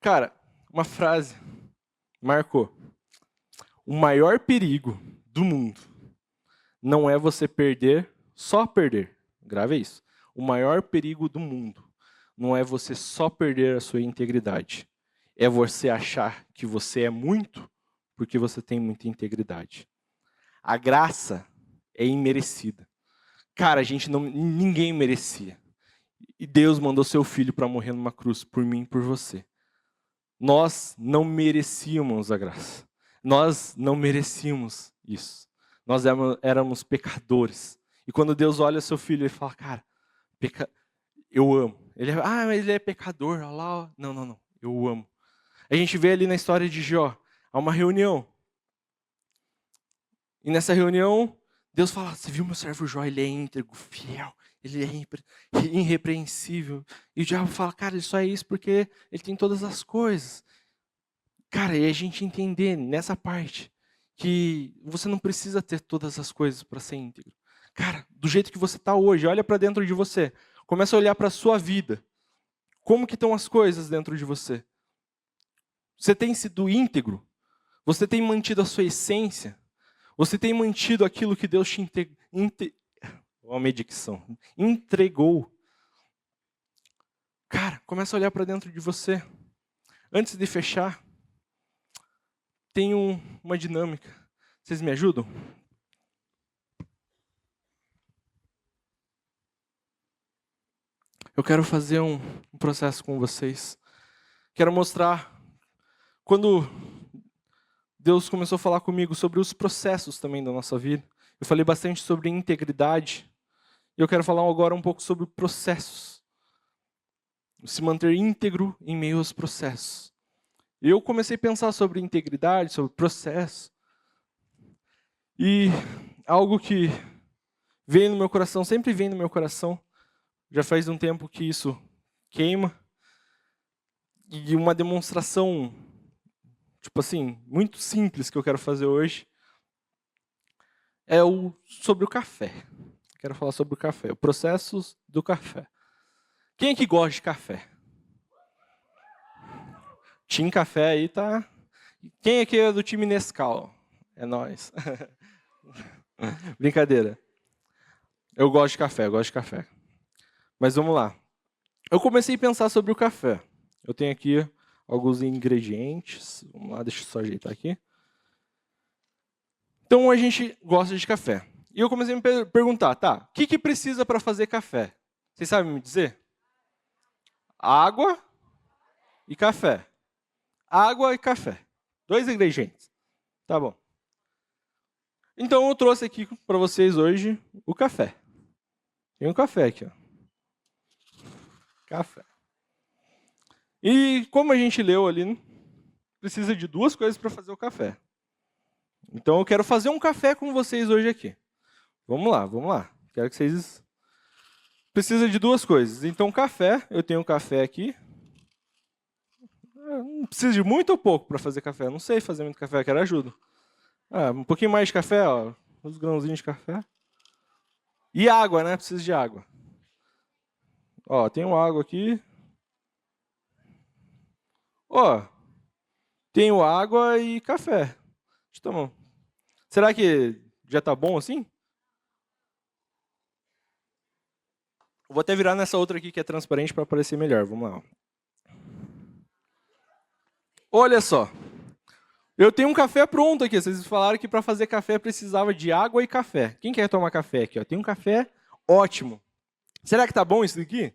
Cara, uma frase marcou. O maior perigo do mundo não é você perder, só perder. Grave isso. O maior perigo do mundo não é você só perder a sua integridade. É você achar que você é muito porque você tem muita integridade. A graça é imerecida. Cara, ninguém merecia. E Deus mandou seu filho para morrer numa cruz por mim e por você. Nós não merecíamos a graça. Nós não merecíamos isso. Nós éramos pecadores. E quando Deus olha seu filho, ele fala, cara, eu amo. Mas ele é pecador, olha lá. Não, eu amo. A gente vê ali na história de Jó, há uma reunião. E nessa reunião, Deus fala, você viu meu servo Jó, ele é íntegro, fiel, ele é irrepreensível. E o diabo fala, cara, ele só é isso porque ele tem todas as coisas. Cara, e a gente entender nessa parte que você não precisa ter todas as coisas para ser íntegro. Cara, do jeito que você está hoje, olha para dentro de você. Começa a olhar para a sua vida. Como que estão as coisas dentro de você? Você tem sido íntegro? Você tem mantido a sua essência? Você tem mantido aquilo que Deus te entregou? Cara, começa a olhar para dentro de você. Antes de fechar, tem uma dinâmica. Vocês me ajudam? Eu quero fazer um processo com vocês. Quero mostrar quando Deus começou a falar comigo sobre os processos também da nossa vida. Eu falei bastante sobre integridade. E eu quero falar agora um pouco sobre processos. Se manter íntegro em meio aos processos. E eu comecei a pensar sobre integridade, sobre processo. E algo que veio no meu coração, sempre vem no meu coração, já faz um tempo que isso queima, e uma demonstração, tipo assim, muito simples que eu quero fazer hoje, é sobre o café. Quero falar sobre o café, o processo do café. Quem é que gosta de café? Team Café aí tá... Quem aqui é do time Nescau? É nóis. Brincadeira. Eu gosto de café, eu gosto de café. Mas vamos lá. Eu comecei a pensar sobre o café. Eu tenho aqui alguns ingredientes. Vamos lá, deixa eu só ajeitar aqui. Então a gente gosta de café. E eu comecei a me perguntar, tá, o que precisa para fazer café? Vocês sabem me dizer? Água e café. Água e café. 2 ingredientes. Tá bom. Então eu trouxe aqui para vocês hoje o café. Tem um café aqui, ó. Café. E como a gente leu ali, precisa de 2 coisas para fazer o café. Então eu quero fazer um café com vocês hoje aqui. Vamos lá, vamos lá. Quero que vocês... Precisa de 2 coisas. Então café, eu tenho um café aqui. Não precisa de muito ou pouco para fazer café? Eu não sei fazer muito café, quero ajuda. Um pouquinho mais de café, ó. Uns grãozinhos de café. E água, né? Precisa de água. Ó, tenho água aqui. Ó, tenho água e café. Deixa eu tomar. Será que já tá bom assim? Eu vou até virar nessa outra aqui que é transparente para aparecer melhor. Vamos lá. Olha só. Eu tenho um café pronto aqui. Vocês falaram que para fazer café precisava de água e café. Quem quer tomar café aqui? Ó? Tem um café ótimo. Será que tá bom isso daqui?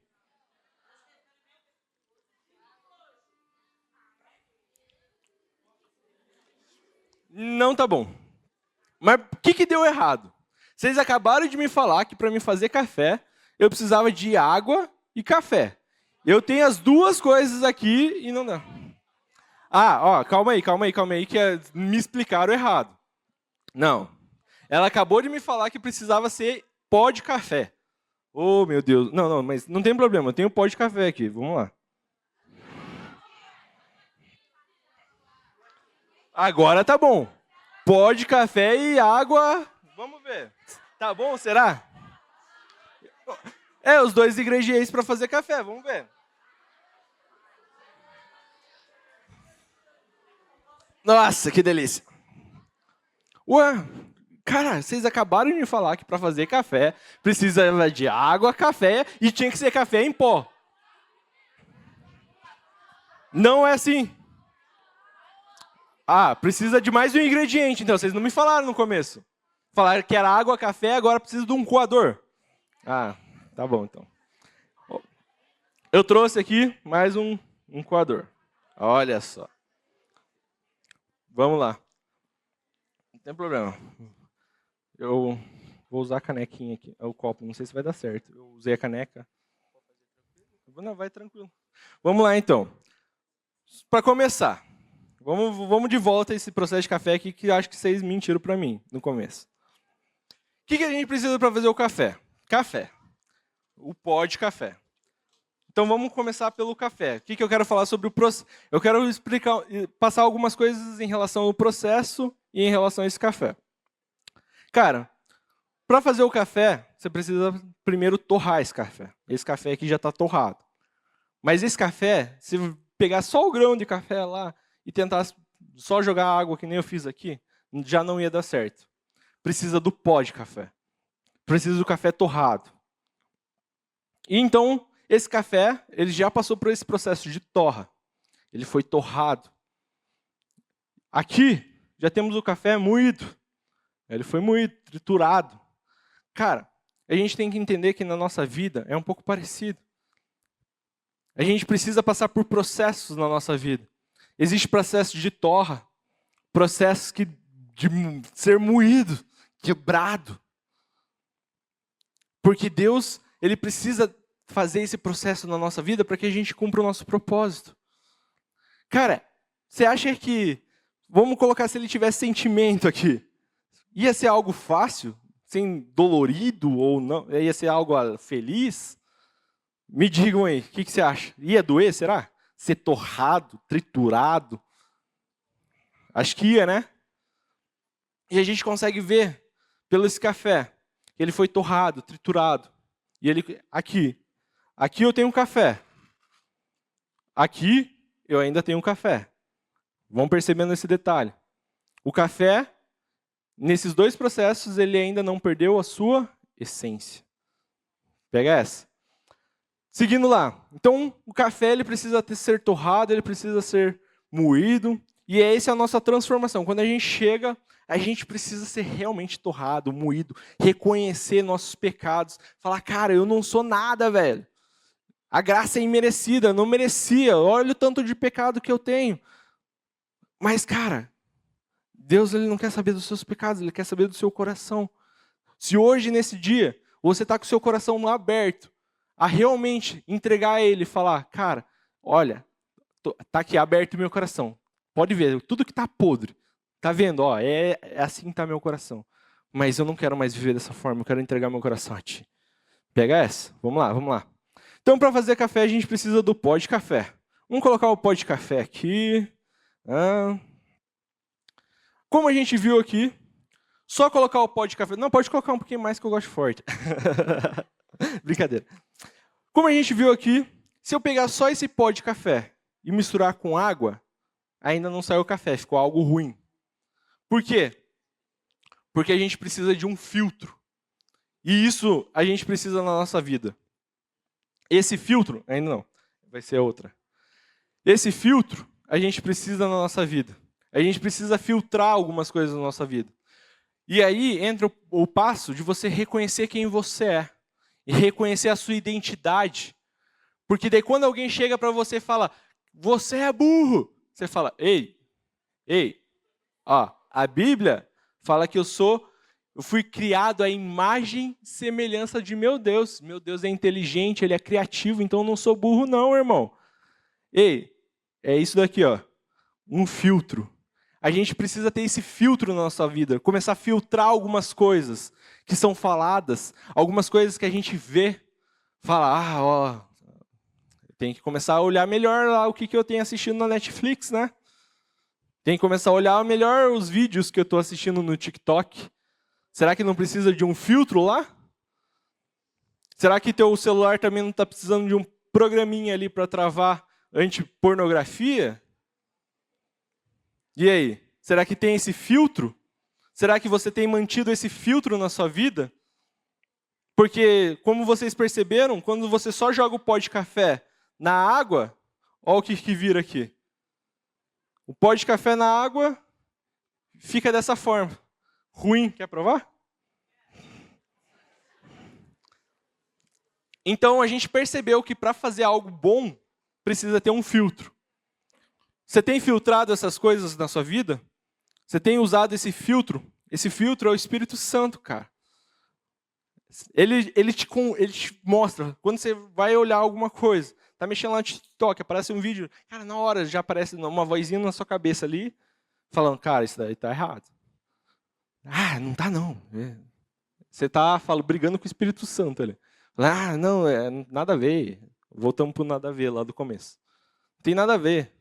Não tá bom. Mas o que deu errado? Vocês acabaram de me falar que para me fazer café, eu precisava de água e café. Eu tenho as 2 coisas aqui e não dá. Ó, calma aí, que me explicaram errado. Não. Ela acabou de me falar que precisava ser pó de café. Oh, meu Deus. Não, mas não tem problema, eu tenho pó de café aqui. Vamos lá. Agora tá bom. Pó de café e água. Vamos ver. Tá bom, será? É, os 2 ingredientes para fazer café, vamos ver. Nossa, que delícia. Ué, cara, vocês acabaram de me falar que para fazer café precisa de água, café e tinha que ser café em pó. Não é assim. Precisa de mais um ingrediente, então. Vocês não me falaram no começo. Falaram que era água, café, agora precisa de um coador. Tá bom, então. Eu trouxe aqui mais um coador. Olha só. Vamos lá. Não tem problema. Eu vou usar a canequinha aqui. O copo, não sei se vai dar certo. Eu usei a caneca. Não, vai tranquilo. Vamos lá, então. Para começar, vamos de volta a esse processo de café aqui que acho que vocês mentiram para mim no começo. O que a gente precisa para fazer o café? Café. O pó de café. Então vamos começar pelo café. O que eu quero falar sobre o processo? Eu quero passar algumas coisas em relação ao processo e em relação a esse café. Cara, para fazer o café, você precisa primeiro torrar esse café. Esse café aqui já está torrado. Mas esse café, se pegar só o grão de café lá e tentar só jogar água, que nem eu fiz aqui, já não ia dar certo. Precisa do pó de café. Precisa do café torrado. E então, esse café, ele já passou por esse processo de torra. Ele foi torrado. Aqui, já temos o café moído. Ele foi moído, triturado. Cara, a gente tem que entender que na nossa vida é um pouco parecido. A gente precisa passar por processos na nossa vida. Existe processo de torra, processo de ser moído, quebrado. Porque Deus, Ele precisa fazer esse processo na nossa vida para que a gente cumpra o nosso propósito. Cara, Você acha que, vamos colocar se ele tivesse sentimento aqui, ia ser algo fácil? Sem dolorido ou não? Ia ser algo feliz? Me digam aí, o que você acha? Ia doer, será? Ser torrado, triturado? Acho que ia, né? E a gente consegue ver pelo esse café, que ele foi torrado, triturado. E ele, aqui eu tenho um café. Aqui eu ainda tenho um café. Vão percebendo esse detalhe. O café, nesses dois processos, ele ainda não perdeu a sua essência. Pega essa. Seguindo lá. Então, o café ele precisa ser torrado, ele precisa ser moído. E essa é a nossa transformação. Quando a gente chega, a gente precisa ser realmente torrado, moído, reconhecer nossos pecados. Falar, cara, eu não sou nada, velho. A graça é imerecida, eu não merecia. Olha o tanto de pecado que eu tenho. Mas, cara, Deus ele não quer saber dos seus pecados, Ele quer saber do seu coração. Se hoje, nesse dia, você está com o seu coração aberto, a realmente entregar a Ele e falar, cara, olha, está aqui aberto o meu coração. Pode ver, tudo que está podre. Está vendo? Ó, é assim que está meu coração. Mas eu não quero mais viver dessa forma, eu quero entregar meu coração a Ti. Pega essa? Vamos lá, vamos lá. Então, para fazer café, a gente precisa do pó de café. Vamos colocar o pó de café aqui. Como a gente viu aqui, só colocar o pó de café... Não, pode colocar um pouquinho mais que eu gosto forte. Brincadeira. Como a gente viu aqui, se eu pegar só esse pó de café e misturar com água, ainda não saiu o café, ficou algo ruim. Por quê? Porque a gente precisa de um filtro. E isso a gente precisa na nossa vida. Esse filtro, ainda não, vai ser outra. Esse filtro a gente precisa na nossa vida. A gente precisa filtrar algumas coisas na nossa vida. E aí entra o passo de você reconhecer quem você é. E reconhecer a sua identidade. Porque daí quando alguém chega para você e fala, você é burro. Você fala, ei, ó, a Bíblia fala que eu fui criado à imagem e semelhança de meu Deus. Meu Deus é inteligente, Ele é criativo, então eu não sou burro não, irmão. Ei, é isso daqui, ó, um filtro. A gente precisa ter esse filtro na nossa vida, começar a filtrar algumas coisas que são faladas, algumas coisas que a gente vê, fala, ó, tem que começar a olhar melhor lá o que eu tenho assistido na Netflix, né? Tem que começar a olhar melhor os vídeos que eu estou assistindo no TikTok. Será que não precisa de um filtro lá? Será que teu celular também não está precisando de um programinha ali para travar antipornografia? E aí? Será que tem esse filtro? Será que você tem mantido esse filtro na sua vida? Porque, como vocês perceberam, quando você só joga o pó de café na água, olha o que vira aqui. O pó de café na água fica dessa forma. Ruim. Quer provar? Então, a gente percebeu que para fazer algo bom, precisa ter um filtro. Você tem filtrado essas coisas na sua vida? Você tem usado esse filtro? Esse filtro é o Espírito Santo, cara. Ele te mostra, quando você vai olhar alguma coisa, tá mexendo lá no TikTok, aparece um vídeo, cara, na hora já aparece uma vozinha na sua cabeça ali, falando, cara, isso daí tá errado. Ah, não tá não. Você tá brigando com o Espírito Santo ali. Ah, não, nada a ver. Voltamos pro nada a ver lá do começo. Não tem nada a ver.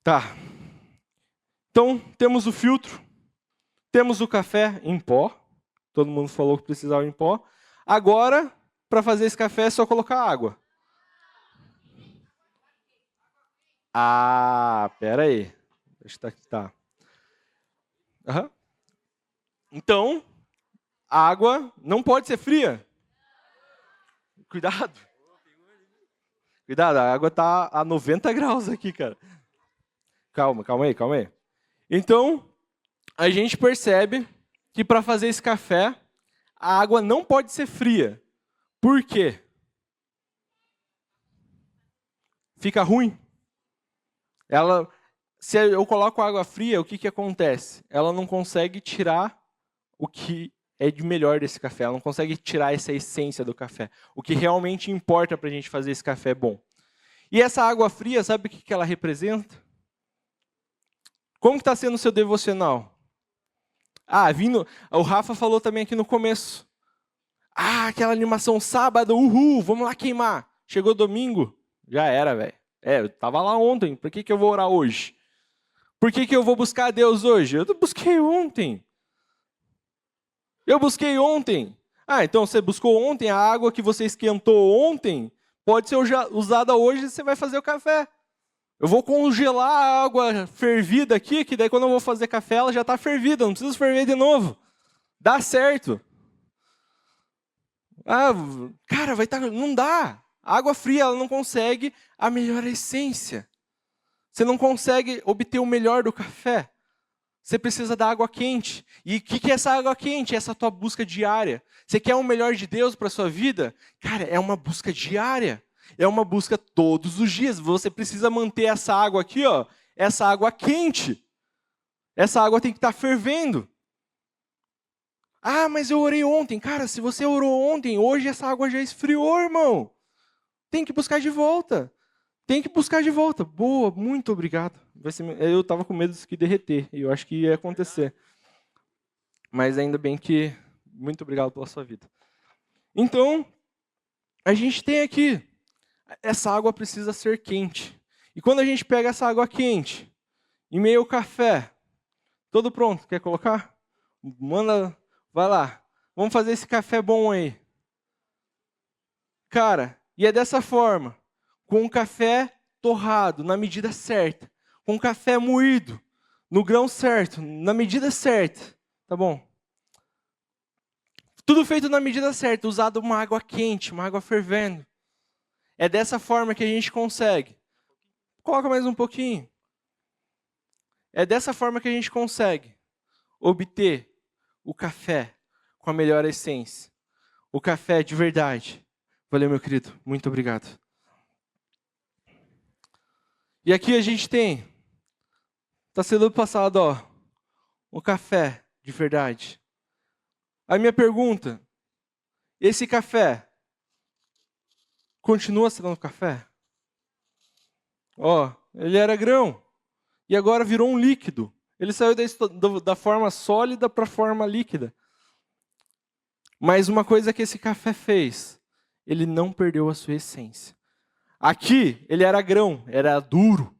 Tá. Então, temos o filtro, temos o café em pó. Todo mundo falou que precisava em pó. Agora, para fazer esse café, é só colocar água. Ah, pera aí. Deixa eu tá. Uhum. Então, a água não pode ser fria. Cuidado. Cuidado, a água está a 90 graus aqui, cara. Calma aí. Então, a gente percebe que para fazer esse café, a água não pode ser fria. Por quê? Fica ruim. Se eu coloco água fria, o que acontece? Ela não consegue tirar o que é de melhor desse café. Ela não consegue tirar essa essência do café. O que realmente importa para a gente fazer esse café bom. E essa água fria, sabe o que ela representa? Como que está sendo o seu devocional? O Rafa falou também aqui no começo. Aquela animação sábado, uhul, vamos lá queimar. Chegou domingo, já era, velho. Eu tava lá ontem, por que eu vou orar hoje? Por que eu vou buscar a Deus hoje? Eu busquei ontem. Então você buscou ontem, a água que você esquentou ontem pode ser usada hoje e você vai fazer o café. Eu vou congelar a água fervida aqui, que daí quando eu vou fazer café ela já está fervida, não preciso ferver de novo. Dá certo. Cara, não dá. A água fria ela não consegue a melhor essência. Você não consegue obter o melhor do café. Você precisa da água quente. E o que é essa água quente? Essa tua busca diária. Você quer o melhor de Deus para a sua vida? Cara, é uma busca diária. É uma busca todos os dias. Você precisa manter essa água aqui, ó, essa água quente. Essa água tem que estar fervendo. Mas eu orei ontem. Cara, se você orou ontem, hoje essa água já esfriou, irmão. Tem que buscar de volta. Boa, muito obrigado. Eu estava com medo disso que derreter. E eu acho que ia acontecer. Mas ainda bem que... Muito obrigado pela sua vida. Então, a gente tem aqui... Essa água precisa ser quente. E quando a gente pega essa água quente, em meio ao café, todo pronto, quer colocar? Manda, vai lá. Vamos fazer esse café bom aí. Cara, e é dessa forma, com o café torrado, na medida certa, com o café moído, no grão certo, na medida certa, tá bom? Tudo feito na medida certa, usado uma água quente, uma água fervendo. É dessa forma que a gente consegue. Coloca mais um pouquinho. É dessa forma que a gente consegue obter o café com a melhor essência. O café de verdade. Valeu, meu querido. Muito obrigado. E aqui a gente tem, está sendo passado, ó, o café de verdade. A minha pergunta, esse café continua sendo café? Ele era grão e agora virou um líquido. Ele saiu da forma sólida para a forma líquida. Mas uma coisa que esse café fez, ele não perdeu a sua essência. Aqui, ele era grão, era duro.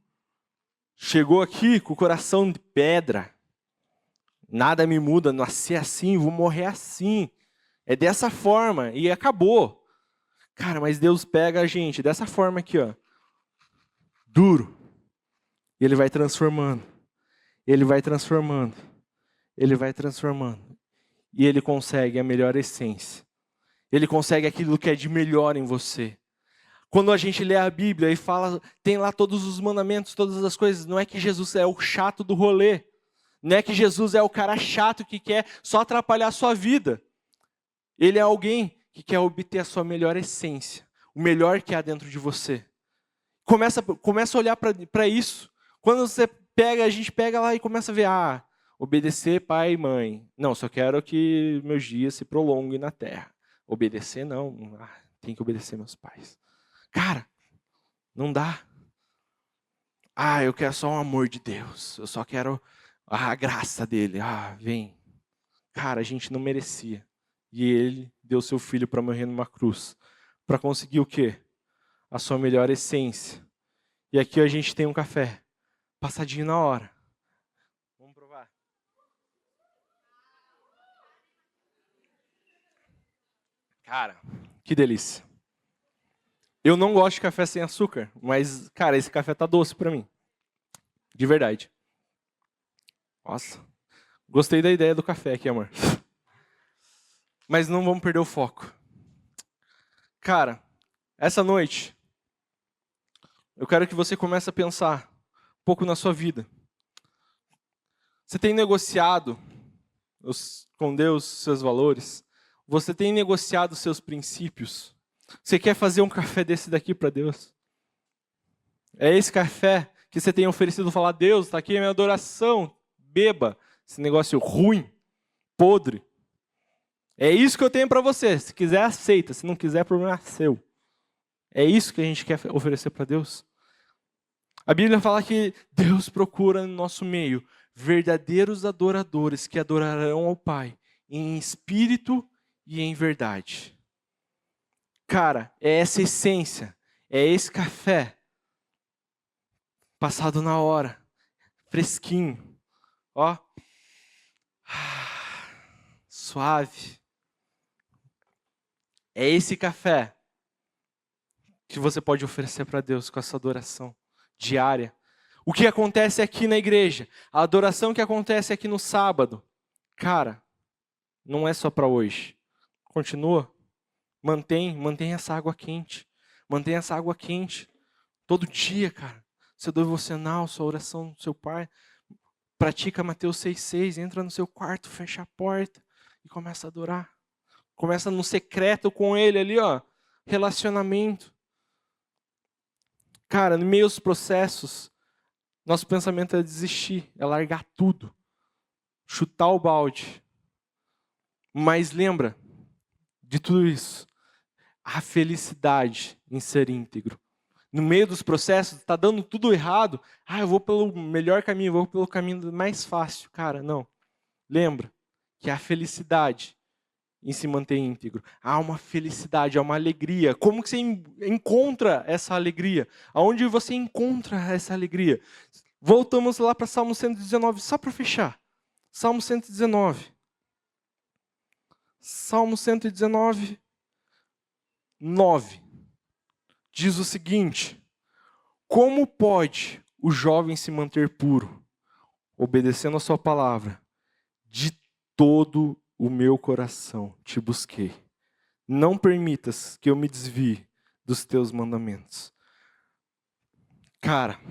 Chegou aqui com o coração de pedra. Nada me muda, nasci assim, vou morrer assim. É dessa forma, e acabou. Cara, mas Deus pega a gente dessa forma aqui, ó. Duro. E Ele vai transformando. Ele vai transformando. Ele vai transformando. E Ele consegue a melhor essência. Ele consegue aquilo que é de melhor em você. Quando a gente lê a Bíblia e fala, tem lá todos os mandamentos, todas as coisas, não é que Jesus é o chato do rolê. Não é que Jesus é o cara chato que quer só atrapalhar a sua vida. Ele é alguém que quer obter a sua melhor essência, o melhor que há dentro de você. Começa a olhar para isso. Quando você pega, a gente pega lá e começa a ver, obedecer pai e mãe. Não, só quero que meus dias se prolonguem na terra. Obedecer não, tem que obedecer meus pais. Cara, não dá. Eu quero só o amor de Deus. Eu só quero a graça dele. Vem. Cara, a gente não merecia. E ele deu seu filho para morrer numa cruz. Para conseguir o quê? A sua melhor essência. E aqui a gente tem um café. Passadinho na hora. Vamos provar. Cara, que delícia. Eu não gosto de café sem açúcar, mas, cara, esse café tá doce para mim. De verdade. Nossa. Gostei da ideia do café aqui, amor. Mas não vamos perder o foco. Cara, essa noite, eu quero que você comece a pensar um pouco na sua vida. Você tem negociado com Deus seus valores? Você tem negociado seus princípios? Você quer fazer um café desse daqui para Deus? É esse café que você tem oferecido falar, Deus, está aqui a minha adoração, beba. Esse negócio ruim, podre. É isso que eu tenho para você. Se quiser, aceita. Se não quiser, problema é seu. É isso que a gente quer oferecer para Deus? A Bíblia fala que Deus procura no nosso meio verdadeiros adoradores que adorarão ao Pai em espírito e em verdade. Cara, é essa essência, é esse café passado na hora, fresquinho, ó, suave. É esse café que você pode oferecer para Deus com essa adoração diária. O que acontece aqui na igreja, a adoração que acontece aqui no sábado, cara, não é só para hoje. Continua, mantém essa água quente. Mantém essa água quente todo dia, cara. Seu devocional, sua oração do seu pai. Pratica Mateus 6,6, entra no seu quarto, fecha a porta e começa a adorar. Começa no secreto com ele ali, ó, relacionamento. Cara, no meio dos processos, nosso pensamento é desistir, é largar tudo, chutar o balde. Mas lembra de tudo isso, a felicidade em ser íntegro. No meio dos processos, está dando tudo errado. Eu vou pelo melhor caminho, vou pelo caminho mais fácil. Cara, não. Lembra que a felicidade em se manter íntegro. Há uma felicidade, há uma alegria. Como que você encontra essa alegria? Aonde você encontra essa alegria? Voltamos lá para Salmo 119, só para fechar. Salmo 119. Salmo 119, 9. Diz o seguinte: como pode o jovem se manter puro, obedecendo a sua palavra? De todo o meu coração te busquei. Não permitas que eu me desvie dos teus mandamentos. Cara,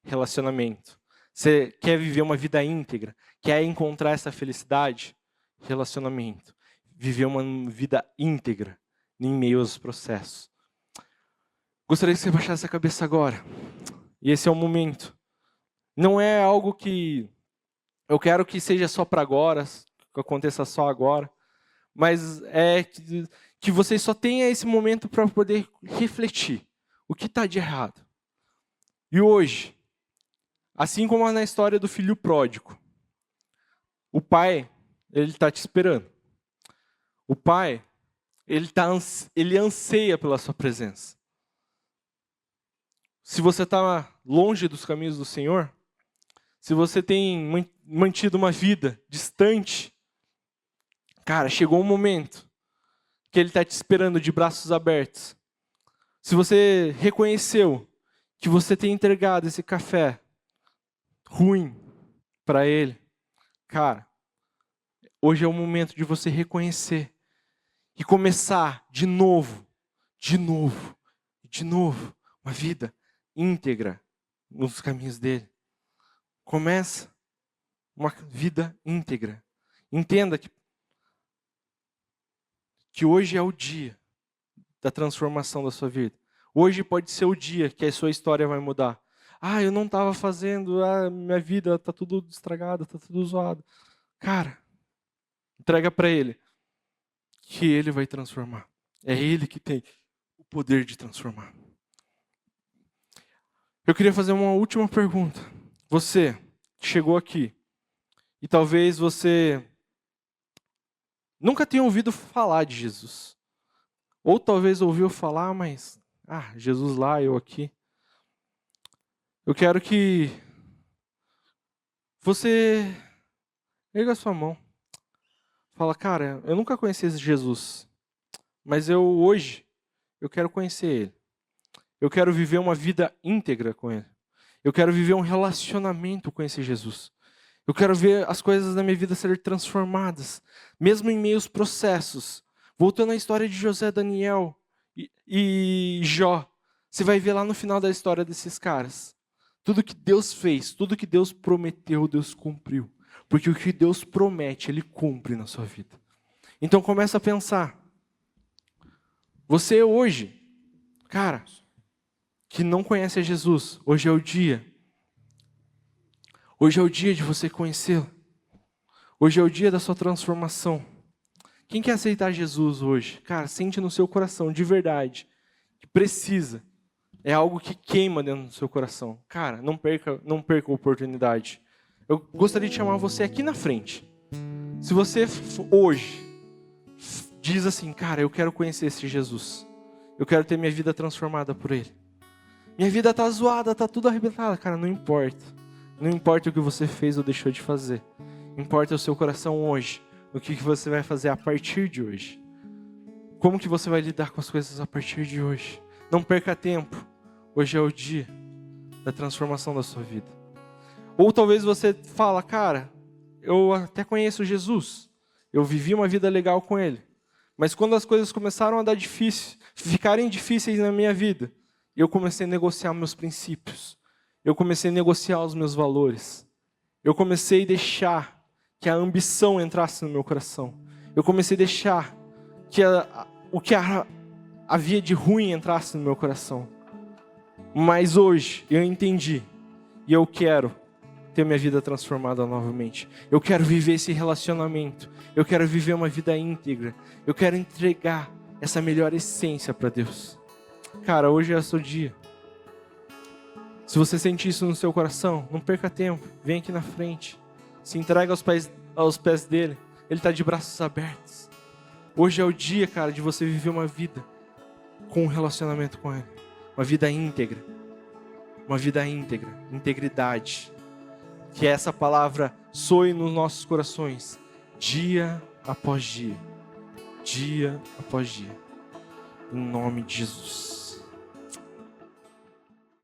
relacionamento. Você quer viver uma vida íntegra? Quer encontrar essa felicidade? Relacionamento. Viver uma vida íntegra em meio aos processos. Gostaria que você baixasse a cabeça agora. E esse é o momento. Não é algo que eu quero que seja só para agora, que aconteça só agora. Mas é que você só tenha esse momento para poder refletir. O que está de errado? E hoje, assim como na história do filho pródigo, o pai, ele está te esperando. O pai, ele anseia pela sua presença. Se você está longe dos caminhos do Senhor, se você tem mantido uma vida distante, cara, chegou um momento que Ele está te esperando de braços abertos. Se você reconheceu que você tem entregado esse café ruim para Ele, cara, hoje é o momento de você reconhecer e começar de novo, uma vida íntegra nos caminhos dele. Começa uma vida íntegra. Entenda que hoje é o dia da transformação da sua vida. Hoje pode ser o dia que a sua história vai mudar. Eu não estava fazendo, minha vida está tudo estragada, está tudo zoado. Cara, entrega para Ele, que Ele vai transformar. É Ele que tem o poder de transformar. Eu queria fazer uma última pergunta. Você que chegou aqui e talvez você nunca tenha ouvido falar de Jesus. Ou talvez ouviu falar, mas Jesus lá, eu aqui. Eu quero que você erga a sua mão. Fala, cara, eu nunca conheci esse Jesus, mas hoje eu quero conhecer Ele. Eu quero viver uma vida íntegra com Ele. Eu quero viver um relacionamento com esse Jesus. Eu quero ver as coisas da minha vida serem transformadas, mesmo em meio aos processos. Voltando à história de José, Daniel e Jó, você vai ver lá no final da história desses caras. Tudo que Deus fez, tudo que Deus prometeu, Deus cumpriu. Porque o que Deus promete, Ele cumpre na sua vida. Então começa a pensar. Você hoje, cara, que não conhece a Jesus, hoje é o dia. Hoje é o dia de você conhecê-lo. Hoje é o dia da sua transformação. Quem quer aceitar Jesus hoje? Cara, sente no seu coração, de verdade. precisa. É algo que queima dentro do seu coração. Cara, não perca a oportunidade. Eu gostaria de chamar você aqui na frente. Se você hoje diz assim, cara, eu quero conhecer esse Jesus. Eu quero ter minha vida transformada por Ele. Minha vida está zoada, está tudo arrebentada. Cara, não importa. Não importa o que você fez ou deixou de fazer. Importa o seu coração hoje. O que você vai fazer a partir de hoje. Como que você vai lidar com as coisas a partir de hoje. Não perca tempo. Hoje é o dia da transformação da sua vida. Ou talvez você fala, cara, eu até conheço Jesus. Eu vivi uma vida legal com Ele. Mas quando as coisas começaram a ficarem difíceis na minha vida, eu comecei a negociar meus princípios. Eu comecei a negociar os meus valores. Eu comecei a deixar que a ambição entrasse no meu coração. Eu comecei a deixar que o que havia de ruim entrasse no meu coração. Mas hoje eu entendi e eu quero ter minha vida transformada novamente. Eu quero viver esse relacionamento. Eu quero viver uma vida íntegra. Eu quero entregar essa melhor essência para Deus. Cara, hoje é o seu dia. Se você sente isso no seu coração, não perca tempo. Vem aqui na frente. Se entrega aos pés dele. Ele está de braços abertos. Hoje é o dia, cara, de você viver uma vida com um relacionamento com Ele. Uma vida íntegra. Uma vida íntegra. Integridade. Que essa palavra soe nos nossos corações. Dia após dia. Dia após dia. Em nome de Jesus.